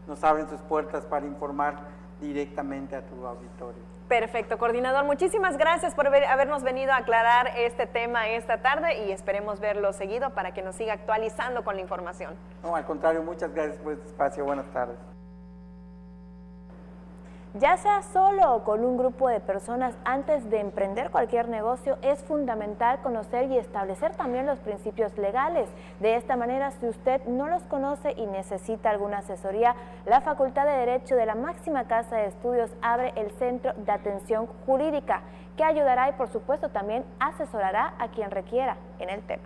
nos abren sus puertas para informar directamente a tu auditorio. Perfecto, coordinador, muchísimas gracias por habernos venido a aclarar este tema esta tarde y esperemos verlo seguido para que nos siga actualizando con la información. No, al contrario, muchas gracias por este espacio, buenas tardes. Ya sea solo o con un grupo de personas, antes de emprender cualquier negocio es fundamental conocer y establecer también los principios legales. De esta manera, si usted no los conoce y necesita alguna asesoría, la Facultad de Derecho de la máxima casa de estudios abre el Centro de Atención Jurídica, que ayudará y por supuesto también asesorará a quien requiera en el tema.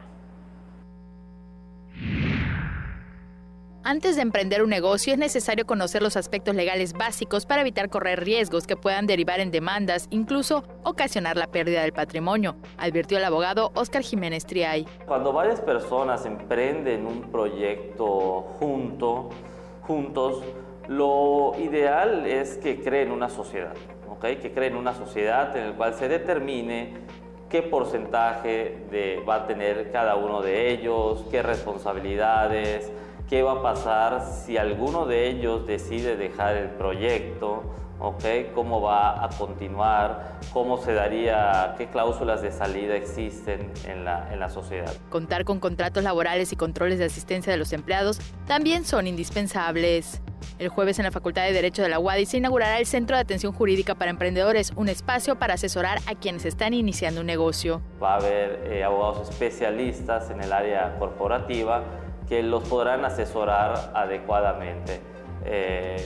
Antes de emprender un negocio es necesario conocer los aspectos legales básicos para evitar correr riesgos que puedan derivar en demandas, incluso ocasionar la pérdida del patrimonio, advirtió el abogado Óscar Jiménez Triay. Cuando varias personas emprenden un proyecto juntos, lo ideal es que creen una sociedad, ¿okay? Que creen una sociedad en la cual se determine qué porcentaje va a tener cada uno de ellos, qué responsabilidades, qué va a pasar si alguno de ellos decide dejar el proyecto, ¿okay? Cómo va a continuar, cómo se daría, qué cláusulas de salida existen en la sociedad. Contar con contratos laborales y controles de asistencia de los empleados también son indispensables. El jueves en la Facultad de Derecho de la UADY se inaugurará el Centro de Atención Jurídica para Emprendedores, un espacio para asesorar a quienes están iniciando un negocio. Va a haber abogados especialistas en el área corporativa que los podrán asesorar adecuadamente.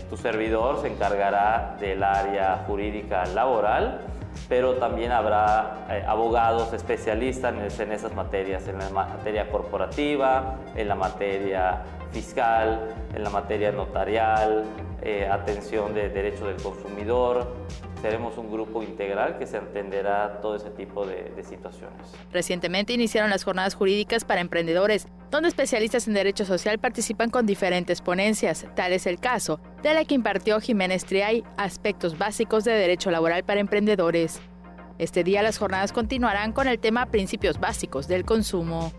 Tu servidor se encargará del área jurídica laboral, pero también habrá abogados especialistas en esas materias, en la materia corporativa, en la materia fiscal, en la materia notarial, atención de derechos del consumidor. Seremos un grupo integral que se atenderá todo ese tipo de situaciones. Recientemente iniciaron las jornadas jurídicas para emprendedores, donde especialistas en derecho social participan con diferentes ponencias. Tal es el caso de la que impartió Jiménez Triay, Aspectos básicos de derecho laboral para emprendedores. Este día las jornadas continuarán con el tema Principios básicos del consumo.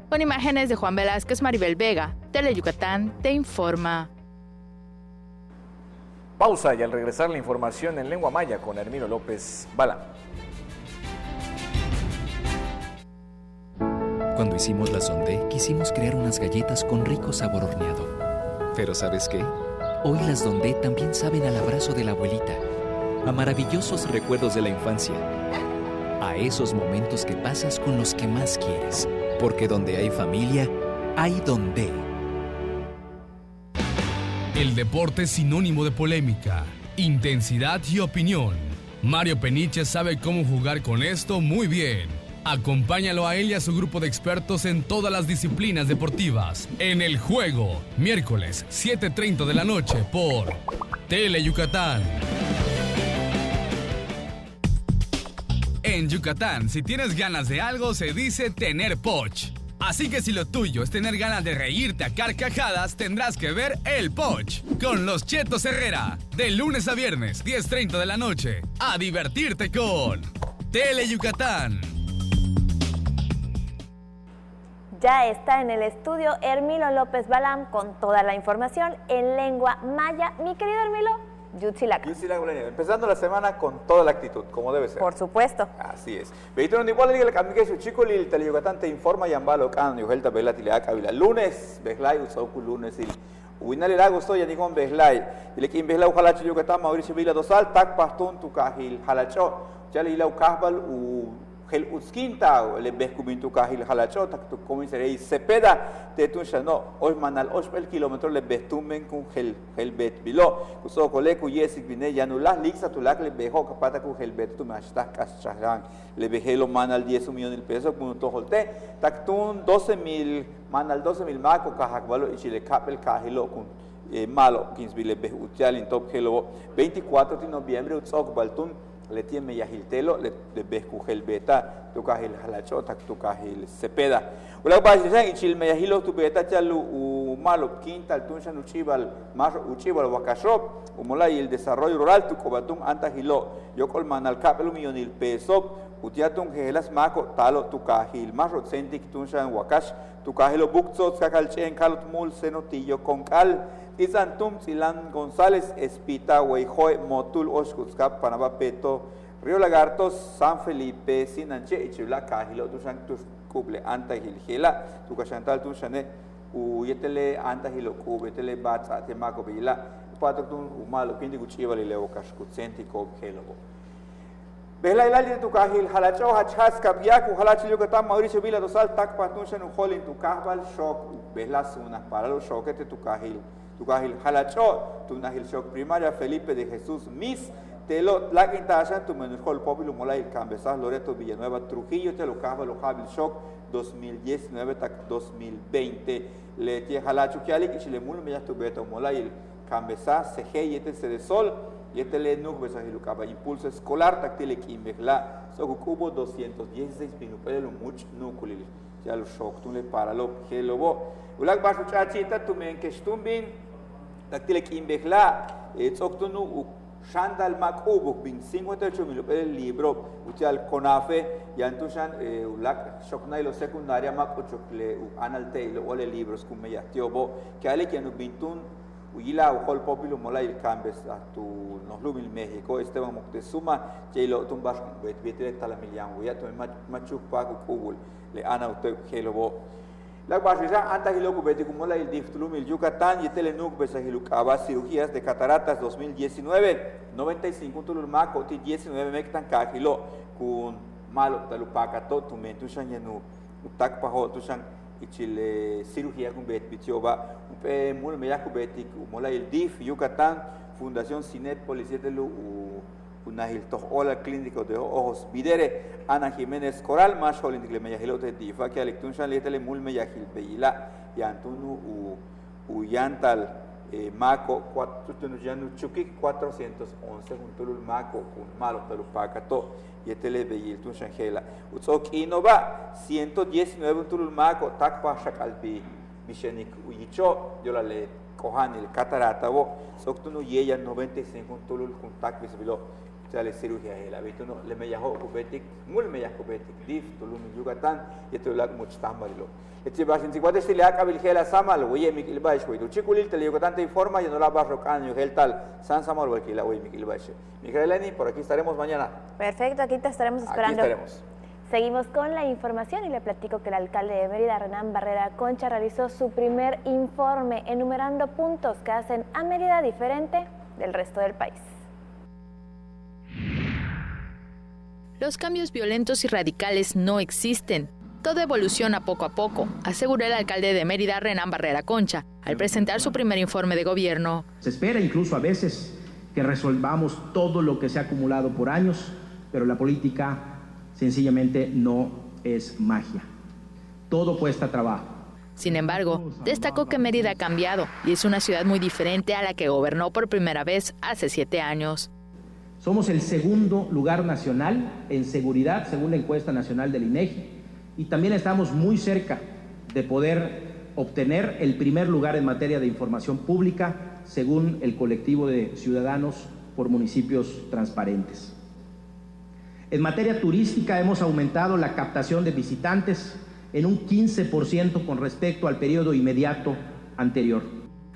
Con imágenes de Juan Velázquez, Maribel Vega, Teleyucatán te informa. Pausa y al regresar la información en lengua maya con Hermilo López Balán. Cuando hicimos la sondé, quisimos crear unas galletas con rico sabor horneado. Pero ¿sabes qué? Hoy las Dondé también saben al abrazo de la abuelita, a maravillosos recuerdos de la infancia, a esos momentos que pasas con los que más quieres. Porque donde hay familia, hay Dondé. El deporte es sinónimo de polémica, intensidad y opinión. Mario Peniche sabe cómo jugar con esto muy bien. Acompáñalo a él y a su grupo de expertos en todas las disciplinas deportivas. En El Juego, miércoles 7:30 de la noche por Teleyucatán. En Yucatán, si tienes ganas de algo, se dice tener poch. Así que si lo tuyo es tener ganas de reírte a carcajadas, tendrás que ver El Poch con los Chetos Herrera. De lunes a viernes, 10:30 de la noche. A divertirte con Teleyucatán. Ya está en el estudio Hermilo López Balán con toda la información en lengua maya. Mi querido Hermilo, Yutzilak. Empezando la semana con toda la actitud, como debe ser. Por supuesto. Así es. Veitron igual el cambio su chico el Teleyucatán te informa y ambalo can y helta vela tileaca vila. Lunes, Beslay usauku lunes y Winal el agosto ya digon Beslay. Y le quien Beslay ojalá Yucatán Mauricio Vila dosal tak pastón tu cajil halacho. Ya le ilau kahbal u el usquinta le bescubin tu cajil halacho tak tu comisaría Cepeda te tu no hoy manal 8 kilómetros le bestumen con el bet bilo uso coleco yesik vine ya no las lixa tu lac le bejo capata con el bet tu mashta kaschagan le bejelo manal 10 millones de pesos con to holte tak tu 12,000 manal 12,000 maco cajacbalo y chile capel cajilo con malo 15,000 le bejuchal en top hello 24 de noviembre utsok baltun le tiene yahiltelo le bescujel beta tu cajil halachota tu cajil Cepeda ulag bajisa y chil meyahilo tu beta chalu u malo quinta al tunshan uchibal más uchibal wakashop umolay el desarrollo rural tu cobatum antahilo yokol manal capel millonil peso utiatum gelas mako talo tu cajil más rocentic tunshan wakash tu cajilo bukzot sakalchen kalot mul senotillo con cal Izantum Silan González Espita Huayjoy Motul Oshkutzkap Panaba Peto Río Lagartos San Felipe Sinanche Ichibla Cajilo Tushan Tus Cuble Anta Gilgela Tucachantal Tushane Uyetele Anta Gilo Cubetele Batsa Temaco Vila Patotun Umalo Pindi Guchiva Leo Kashkutsenti Cob Helobo Bela Ilali de Tucajil Halacho Hachas Kabiaku Halacho Yucatán Mauricio Vila Dosal Tak Patushan Uholin Tucajbal Shock Bela Sunas para los Shockete Tucajil Tucajil Halacho, Tunajil Shock Primaria Felipe de Jesús Miss, Telo la Quintashan, tu menujol Populo Molay, Cambezas Loreto Villanueva Trujillo, Telo Cajbalo Jabil Shock 2019 tak 2020. Le tie Halacho Kialik y Chilemul Mellas Tubeto Molay, Cambezas, Sejey, se de Sol, y le Nuk Besajilucaba, Impulso Escolar, Tactile Kimbejla, Socubo 216 Pinupelo Much Nuculil, ya lo Shock, tú le para lo Gelobo. Ulag Basu Chachita, tu men Kestumbin. Tactilek Imbejla, Tzoctunu, Shandal Macubuk, bin 58,000 el libro, Utial Conafe, Yantushan, Ulak, Shoknailo secundaria, Macuchocle, Analteilo, Ole libros, Cumeya, Tiobo, que Alek Yanu Bintun, Uyila, Ujol Popilo, Mola y Cambes, a tu Noslumil México, Esteban Moctezuma, Jelo Tumbas, Betre Talamilian, Uyato, Machuc Paco Cubul, Le Ana Ute, Gelobo. La barriga anta hiloku beticumola el diftulum Yucatán y telenuk besahilucaba cirugías de cataratas 2019 95 tululmaco ti 19 mectan cajilo con malo talupaca todo tu mentushan yenu utak paho tushan ichile cirugía con bet bitioba pe mul me yaku betik mola el DIF Yucatán Fundación Cinépolis yetelu unahil tohola clínico de ojos videre Ana Jiménez Coral más holindicle me yahilote DIF que alectun shan letele mul me yahil beila yantunu yantal Maco 411 juntulul Maco con malo talupacato y tele beyil tun shangela utsok inova 119 juntulul Maco takpa shakalpi mishenik uyicho yo la le cojan el catarata bo soktunu yeya 95 juntulul con tak bisbilo le cirugía hela bituno le me yaho kubetik mul me yaho kubetik dif tulum Yucatán y tulak muchtambalilo Etibasin si cuate stile akabil hela samal oye mikil bash hoy chikulil tele Yucatán te informa y no la barro can yo tal san samal walkila oye mikil bash Micaelani por aquí estaremos mañana. Perfecto, aquí te estaremos esperando. Aquí estaremos. Seguimos con la información y le platico que el alcalde de Mérida, Renán Barrera Concha, realizó su primer informe enumerando puntos que hacen a Mérida diferente del resto del país. Los cambios violentos y radicales no existen. Todo evoluciona poco a poco, aseguró el alcalde de Mérida, Renán Barrera Concha, al presentar su primer informe de gobierno. Se espera incluso a veces que resolvamos todo lo que se ha acumulado por años, pero la política sencillamente no es magia. Todo cuesta trabajo. Sin embargo, destacó que Mérida ha cambiado y es una ciudad muy diferente a la que gobernó por primera vez hace 7 años. Somos el segundo lugar nacional en seguridad, según la encuesta nacional del INEGI, y también estamos muy cerca de poder obtener el primer lugar en materia de información pública, según el colectivo de ciudadanos por municipios transparentes. En materia turística hemos aumentado la captación de visitantes en un 15% con respecto al periodo inmediato anterior.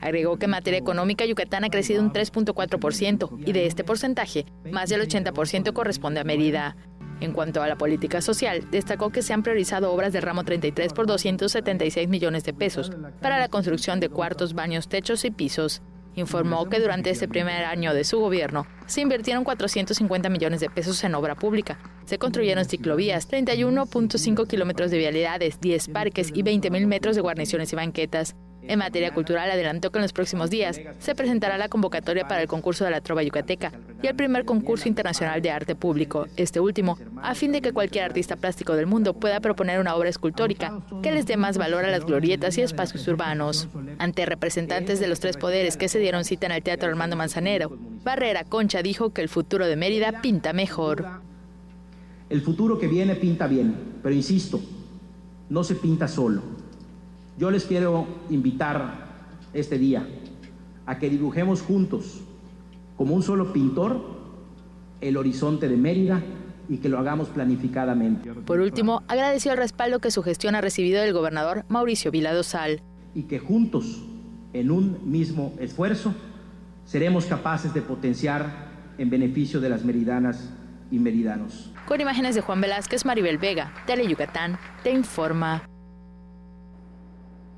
Agregó que en materia económica Yucatán ha crecido un 3.4% y de este porcentaje, más del 80% corresponde a Mérida. En cuanto a la política social, destacó que se han priorizado obras del ramo 33 por 276 millones de pesos para la construcción de cuartos, baños, techos y pisos. Informó que durante este primer año de su gobierno se invirtieron 450 millones de pesos en obra pública. Se construyeron ciclovías, 31.5 kilómetros de vialidades, 10 parques y 20.000 metros de guarniciones y banquetas. En materia cultural, adelantó que en los próximos días se presentará la convocatoria para el concurso de la Trova Yucateca y el primer concurso internacional de arte público, este último, a fin de que cualquier artista plástico del mundo pueda proponer una obra escultórica que les dé más valor a las glorietas y espacios urbanos. Ante representantes de los 3 poderes que se dieron cita en el Teatro Armando Manzanero, Barrera Concha dijo que el futuro de Mérida pinta mejor. El futuro que viene pinta bien, pero insisto, no se pinta solo. Yo les quiero invitar este día a que dibujemos juntos, como un solo pintor, el horizonte de Mérida y que lo hagamos planificadamente. Por último, agradeció el respaldo que su gestión ha recibido del gobernador Mauricio Vila Dosal. Y que juntos, en un mismo esfuerzo, seremos capaces de potenciar en beneficio de las meridanas y meridanos. Con imágenes de Juan Velázquez, Maribel Vega, Tele Yucatán, te informa.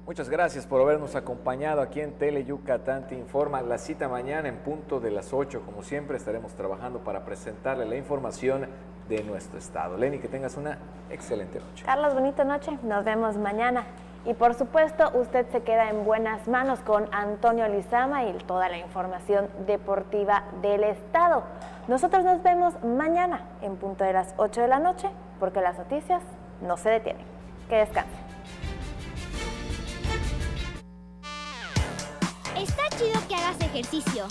Muchas gracias por habernos acompañado aquí en Tele Yucatán Te Informa. La cita mañana en punto de las 8. Como siempre, estaremos trabajando para presentarle la información de nuestro estado. Lenny, que tengas una excelente noche. Carlos, bonita noche. Nos vemos mañana. Y por supuesto, usted se queda en buenas manos con Antonio Lizama y toda la información deportiva del estado. Nosotros nos vemos mañana en punto de las 8 de la noche, porque las noticias no se detienen. Que descansen. Está chido que hagas ejercicio,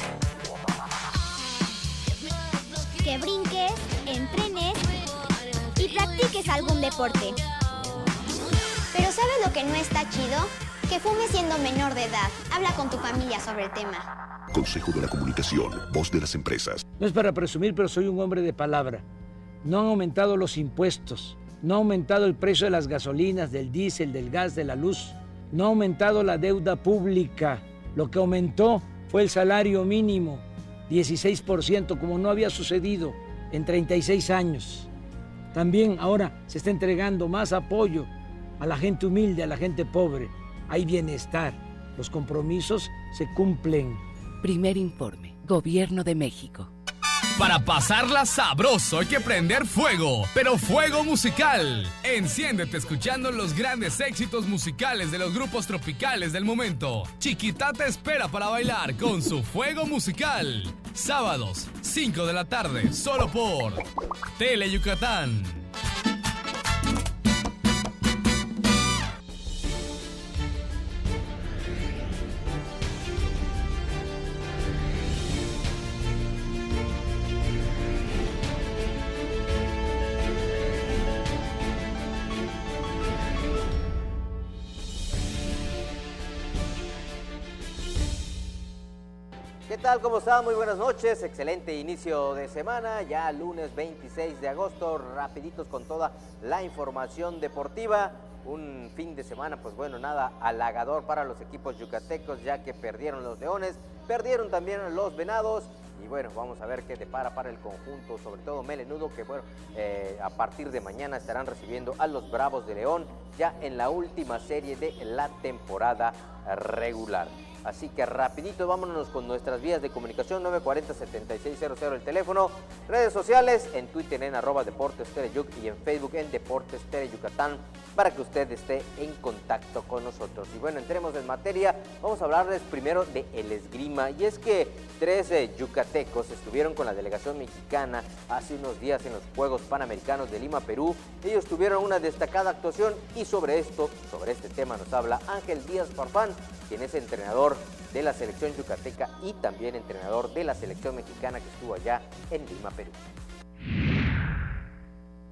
que brinques, entrenes y practiques algún deporte. Pero ¿sabes lo que no está chido? Que fumes siendo menor de edad. Habla con tu familia sobre el tema. Consejo de la Comunicación, voz de las empresas. No es para presumir, pero soy un hombre de palabra. No han aumentado los impuestos, no ha aumentado el precio de las gasolinas, del diésel, del gas, de la luz, no ha aumentado la deuda pública. Lo que aumentó fue el salario mínimo, 16%, como no había sucedido en 36 años. También ahora se está entregando más apoyo a la gente humilde, a la gente pobre. Hay bienestar, los compromisos se cumplen. Primer informe, Gobierno de México. Para pasarla sabroso hay que prender fuego, pero fuego musical. Enciéndete escuchando los grandes éxitos musicales de los grupos tropicales del momento. Chiquitá te espera para bailar con su fuego musical. Sábados, 5 de la tarde, solo por Tele Yucatán. ¿Qué tal? ¿Cómo están? Muy buenas noches, excelente inicio de semana, ya lunes 26 de agosto, rapiditos con toda la información deportiva. Un fin de semana, pues bueno, nada halagador para los equipos yucatecos, ya que perdieron los Leones, perdieron también los Venados. Y bueno, vamos a ver qué depara para el conjunto, sobre todo Melenudo, que bueno, a partir de mañana estarán recibiendo a los Bravos de León, ya en la última serie de la temporada regular. Así que rapidito, vámonos con nuestras vías de comunicación, 940-7600 el teléfono, redes sociales, en Twitter en @DeportesTeleYuc y en Facebook en Deportes Tele Yucatán, para que usted esté en contacto con nosotros. Y bueno, entremos en materia, vamos a hablarles primero de el esgrima, y es que 3 yucatecos estuvieron con la delegación mexicana hace unos días en los Juegos Panamericanos de Lima, Perú. Ellos tuvieron una destacada actuación y sobre este tema nos habla Ángel Díaz Farfán, quien es entrenador de la selección yucateca y también entrenador de la selección mexicana que estuvo allá en Lima, Perú.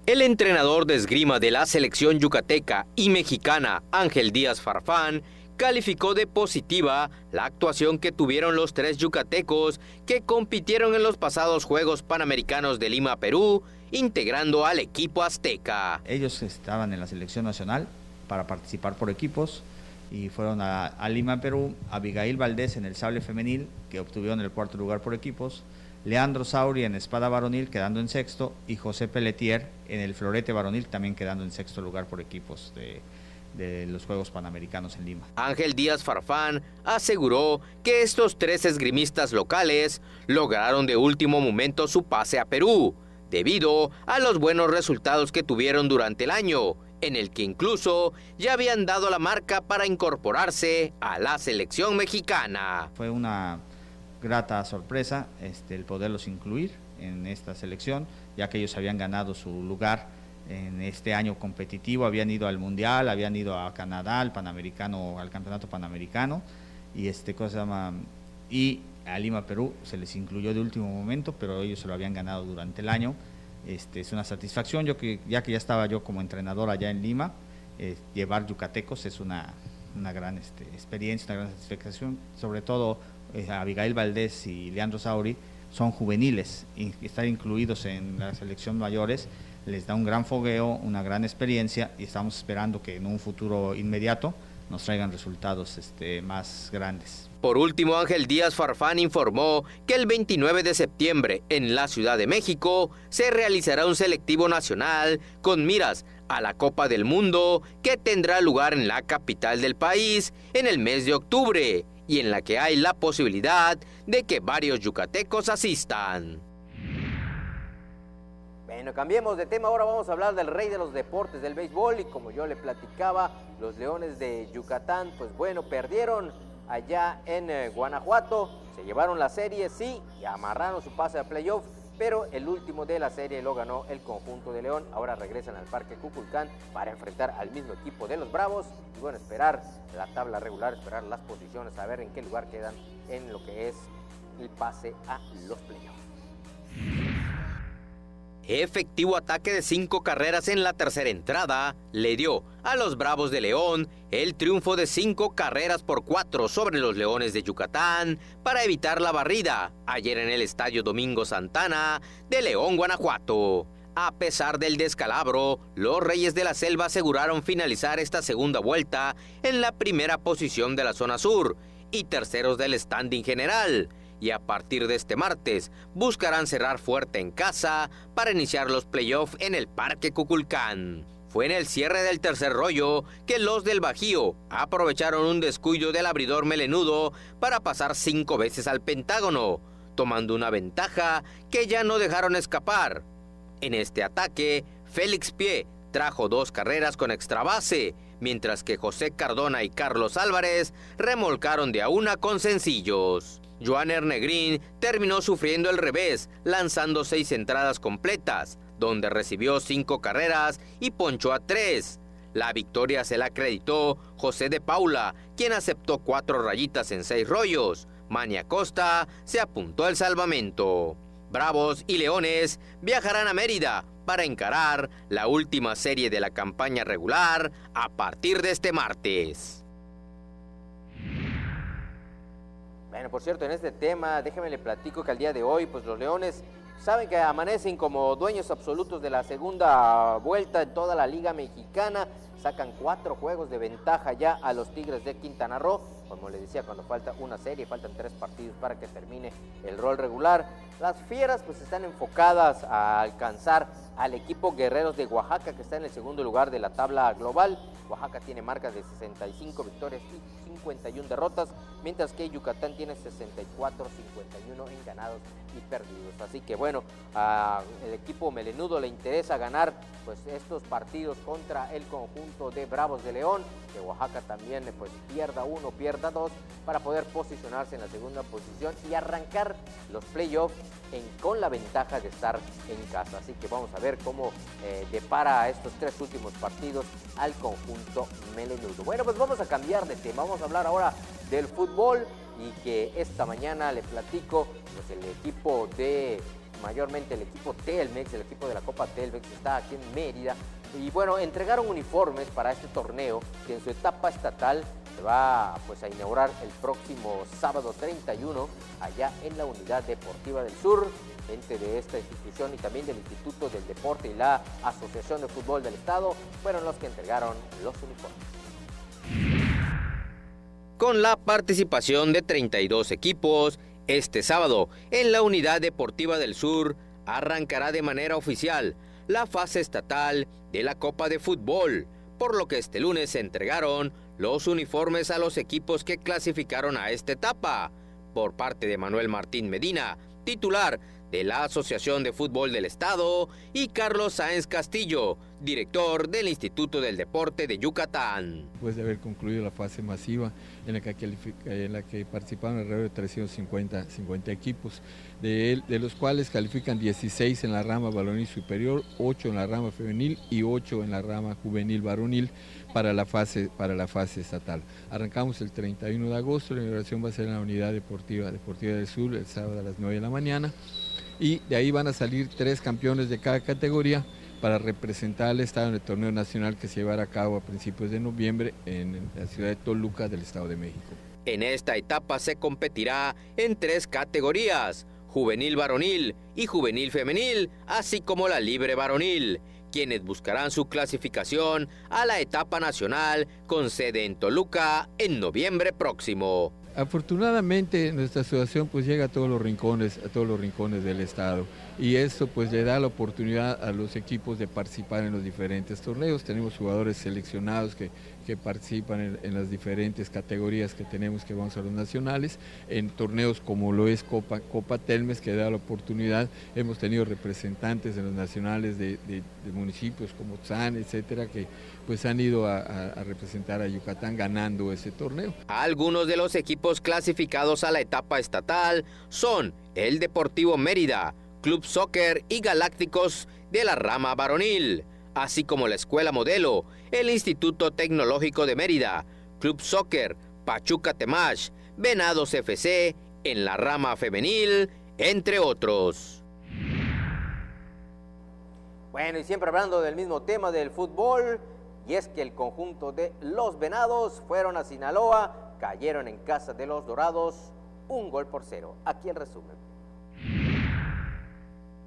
El entrenador de esgrima de la selección yucateca y mexicana, Ángel Díaz Farfán, calificó de positiva la actuación que tuvieron los 3 yucatecos que compitieron en los pasados Juegos Panamericanos de Lima, Perú, integrando al equipo azteca. Ellos estaban en la selección nacional para participar por equipos y fueron a Lima, Perú. Abigail Valdés en el sable femenil, que obtuvieron el 4º lugar por equipos, Leandro Sauri en espada varonil, quedando en 6º, y José Pelletier en el florete varonil, también quedando en 6º lugar por equipos de los Juegos Panamericanos en Lima. Ángel Díaz Farfán aseguró que estos 3 esgrimistas locales lograron de último momento su pase a Perú, debido a los buenos resultados que tuvieron durante el año, en el que incluso ya habían dado la marca para incorporarse a la selección mexicana. Fue una grata sorpresa el poderlos incluir en esta selección, ya que ellos habían ganado su lugar en este año competitivo, habían ido al Mundial, habían ido a Canadá, al Panamericano, al Campeonato Panamericano, y y a Lima, Perú, se les incluyó de último momento, pero ellos se lo habían ganado durante el año. Es una satisfacción, ya que ya estaba yo como entrenador allá en Lima, llevar yucatecos es una gran experiencia, una gran satisfacción, sobre todo Abigail Valdés y Leandro Sauri son juveniles, y estar incluidos en la selección mayores les da un gran fogueo, una gran experiencia, y estamos esperando que en un futuro inmediato nos traigan resultados más grandes. Por último, Ángel Díaz Farfán informó que el 29 de septiembre en la Ciudad de México se realizará un selectivo nacional con miras a la Copa del Mundo que tendrá lugar en la capital del país en el mes de octubre y en la que hay la posibilidad de que varios yucatecos asistan. Bueno, cambiemos de tema, ahora vamos a hablar del rey de los deportes, del béisbol, y como yo le platicaba, los Leones de Yucatán, pues bueno, perdieron allá en Guanajuato, se llevaron la serie, sí, y amarraron su pase a playoff, pero el último de la serie lo ganó el conjunto de León. Ahora regresan al Parque Cuculcán para enfrentar al mismo equipo de los Bravos, y bueno, esperar la tabla regular, esperar las posiciones, a ver en qué lugar quedan en lo que es el pase a los playoffs. Efectivo ataque de 5 carreras en la tercera entrada le dio a los Bravos de León el triunfo de 5 carreras por 4 sobre los Leones de Yucatán para evitar la barrida ayer en el Estadio Domingo Santana de León, Guanajuato. A pesar del descalabro, los Reyes de la Selva aseguraron finalizar esta segunda vuelta en la primera posición de la zona sur y terceros del standing general, y a partir de este martes buscarán cerrar fuerte en casa para iniciar los playoffs en el Parque Cuculcán. Fue en el cierre del tercer rollo que los del Bajío aprovecharon un descuido del abridor Melenudo para pasar 5 veces al Pentágono, tomando una ventaja que ya no dejaron escapar. En este ataque, Félix Pie trajo 2 carreras con extra base, mientras que José Cardona y Carlos Álvarez remolcaron de a una con sencillos. Joaner Negrín terminó sufriendo el revés, lanzando 6 entradas completas, donde recibió 5 carreras y ponchó a 3. La victoria se la acreditó José de Paula, quien aceptó 4 rayitas en 6 rollos. Manny Acosta se apuntó al salvamento. Bravos y Leones viajarán a Mérida para encarar la última serie de la campaña regular a partir de este martes. Bueno, por cierto, en este tema, déjeme le platico que al día de hoy, pues los Leones saben que amanecen como dueños absolutos de la segunda vuelta en toda la Liga Mexicana. Sacan 4 juegos de ventaja ya a los Tigres de Quintana Roo. Como les decía, cuando falta una serie, faltan 3 partidos para que termine el rol regular. Las Fieras pues están enfocadas a alcanzar al equipo Guerreros de Oaxaca, que está en el segundo lugar de la tabla global. Oaxaca tiene marcas de 65 victorias y 51 derrotas, mientras que Yucatán tiene 64-51 en ganados y perdidos. Así que bueno, el equipo melenudo le interesa ganar pues estos partidos contra el conjunto de Bravos de León, que Oaxaca también pues pierda 1, pierda 2, para poder posicionarse en la segunda posición y arrancar los playoffs con la ventaja de estar en casa. Así que vamos a ver cómo depara estos 3 últimos partidos al conjunto melenudo. Bueno, pues vamos a cambiar de tema, vamos a hablar ahora del fútbol, y que esta mañana le platico, pues el equipo mayormente el equipo Telmex, el equipo de la Copa Telmex, está aquí en Mérida, y bueno, entregaron uniformes para este torneo, que en su etapa estatal se va pues a inaugurar el próximo sábado 31, allá en la Unidad Deportiva del Sur. Gente de esta institución y también del Instituto del Deporte y la Asociación de Fútbol del Estado fueron los que entregaron los uniformes. Con la participación de 32 equipos, este sábado en la Unidad Deportiva del Sur arrancará de manera oficial la fase estatal de la Copa de Fútbol, por lo que este lunes se entregaron los uniformes a los equipos que clasificaron a esta etapa, por parte de Manuel Martín Medina, titular de la Asociación de Fútbol del Estado, y Carlos Sáenz Castillo, director del Instituto del Deporte de Yucatán. Después de haber concluido la fase masiva en la que participaron alrededor de 350 equipos, de los cuales califican 16 en la rama varonil superior, 8 en la rama femenil y 8 en la rama juvenil varonil para la fase estatal. Arrancamos el 31 de agosto, la inauguración va a ser en la Unidad Deportiva del Sur el sábado a las 9 de la mañana. Y de ahí van a salir 3 campeones de cada categoría para representar al Estado en el torneo nacional que se llevará a cabo a principios de noviembre en la ciudad de Toluca del Estado de México. En esta etapa se competirá en 3 categorías, juvenil varonil y juvenil femenil, así como la libre varonil, quienes buscarán su clasificación a la etapa nacional con sede en Toluca en noviembre próximo. Afortunadamente nuestra asociación pues llega a todos los rincones del estado, y esto pues le da la oportunidad a los equipos de participar en los diferentes torneos. Tenemos jugadores seleccionados que participan en las diferentes categorías que tenemos, que vamos a los nacionales, en torneos como lo es Copa Telmex, que da la oportunidad. Hemos tenido representantes en los nacionales de municipios como Tzán, etcétera, que pues han ido a representar a Yucatán ganando ese torneo. Algunos de los equipos clasificados a la etapa estatal son el Deportivo Mérida, Club Soccer y Galácticos de la rama varonil, así como la Escuela Modelo, el Instituto Tecnológico de Mérida, Club Soccer, Pachuca Temash, Venados FC en la rama femenil, entre otros. Bueno, y siempre hablando del mismo tema del fútbol, y es que el conjunto de los Venados fueron a Sinaloa, cayeron en casa de los Dorados, 1-0. Aquí el resumen.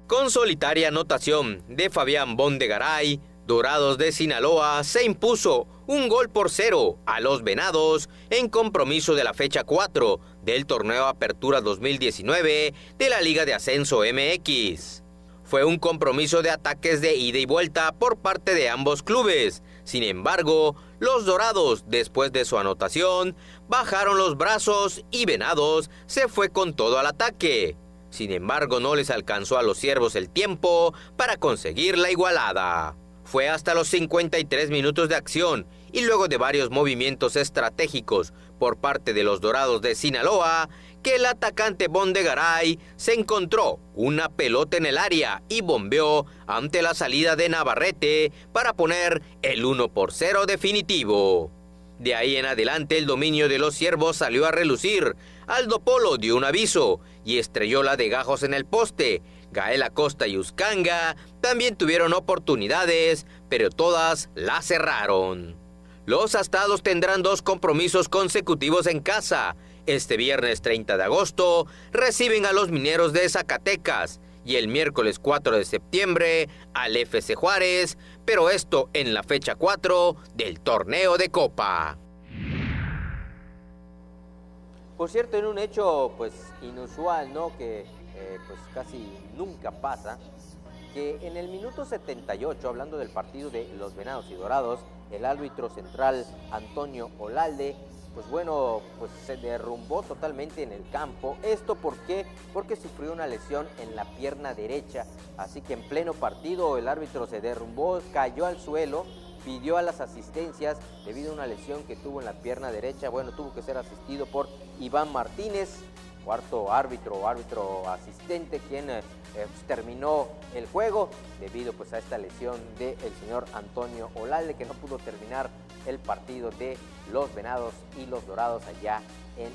Con solitaria anotación de Fabián Bondegaray, Dorados de Sinaloa se impuso 1-0 a los Venados en compromiso de la fecha 4 del torneo Apertura 2019 de la Liga de Ascenso MX. Fue un compromiso de ataques de ida y vuelta por parte de ambos clubes. Sin embargo, los Dorados, después de su anotación, bajaron los brazos y Venados se fue con todo al ataque. Sin embargo, no les alcanzó a los ciervos el tiempo para conseguir la igualada. Fue hasta los 53 minutos de acción y luego de varios movimientos estratégicos por parte de los Dorados de Sinaloa que el atacante Bondegaray se encontró una pelota en el área y bombeó ante la salida de Navarrete para poner el 1-0 definitivo. De ahí en adelante el dominio de los ciervos salió a relucir. Aldo Polo dio un aviso y estrelló la de Gajos en el poste. Gael Acosta y Uzcanga también tuvieron oportunidades, pero todas las cerraron. Los astados tendrán 2 compromisos consecutivos en casa. Este viernes 30 de agosto reciben a los Mineros de Zacatecas y el miércoles 4 de septiembre al FC Juárez, pero esto en la fecha 4 del torneo de Copa. Por cierto, en un hecho pues inusual, ¿no? Que pues casi nunca pasa, que en el minuto 78, hablando del partido de los Venados y Dorados, el árbitro central Antonio Olalde, pues bueno, pues se derrumbó totalmente en el campo. ¿Esto por qué? Porque sufrió una lesión en la pierna derecha, así que en pleno partido el árbitro se derrumbó, cayó al suelo, pidió a las asistencias debido a una lesión que tuvo en la pierna derecha. Bueno, tuvo que ser asistido por Iván Martínez, cuarto árbitro asistente, quien terminó el juego debido pues a esta lesión del señor Antonio Olalde, que no pudo terminar el partido de los Venados y los Dorados allá en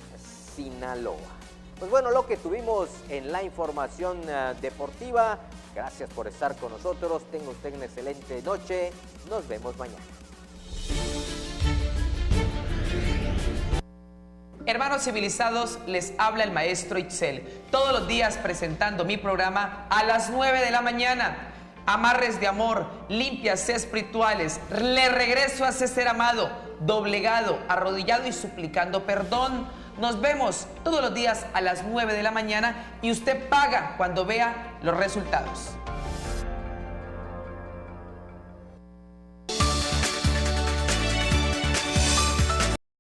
Sinaloa. Pues bueno, lo que tuvimos en la información deportiva. Gracias por estar con nosotros. Tenga usted una excelente noche. Nos vemos mañana. Hermanos civilizados, les habla el maestro Itzel, todos los días presentando mi programa a las 9 de la mañana. Amarres de amor, limpias espirituales, le regreso a ese ser amado, doblegado, arrodillado y suplicando perdón. Nos vemos todos los días a las 9 de la mañana y usted paga cuando vea los resultados.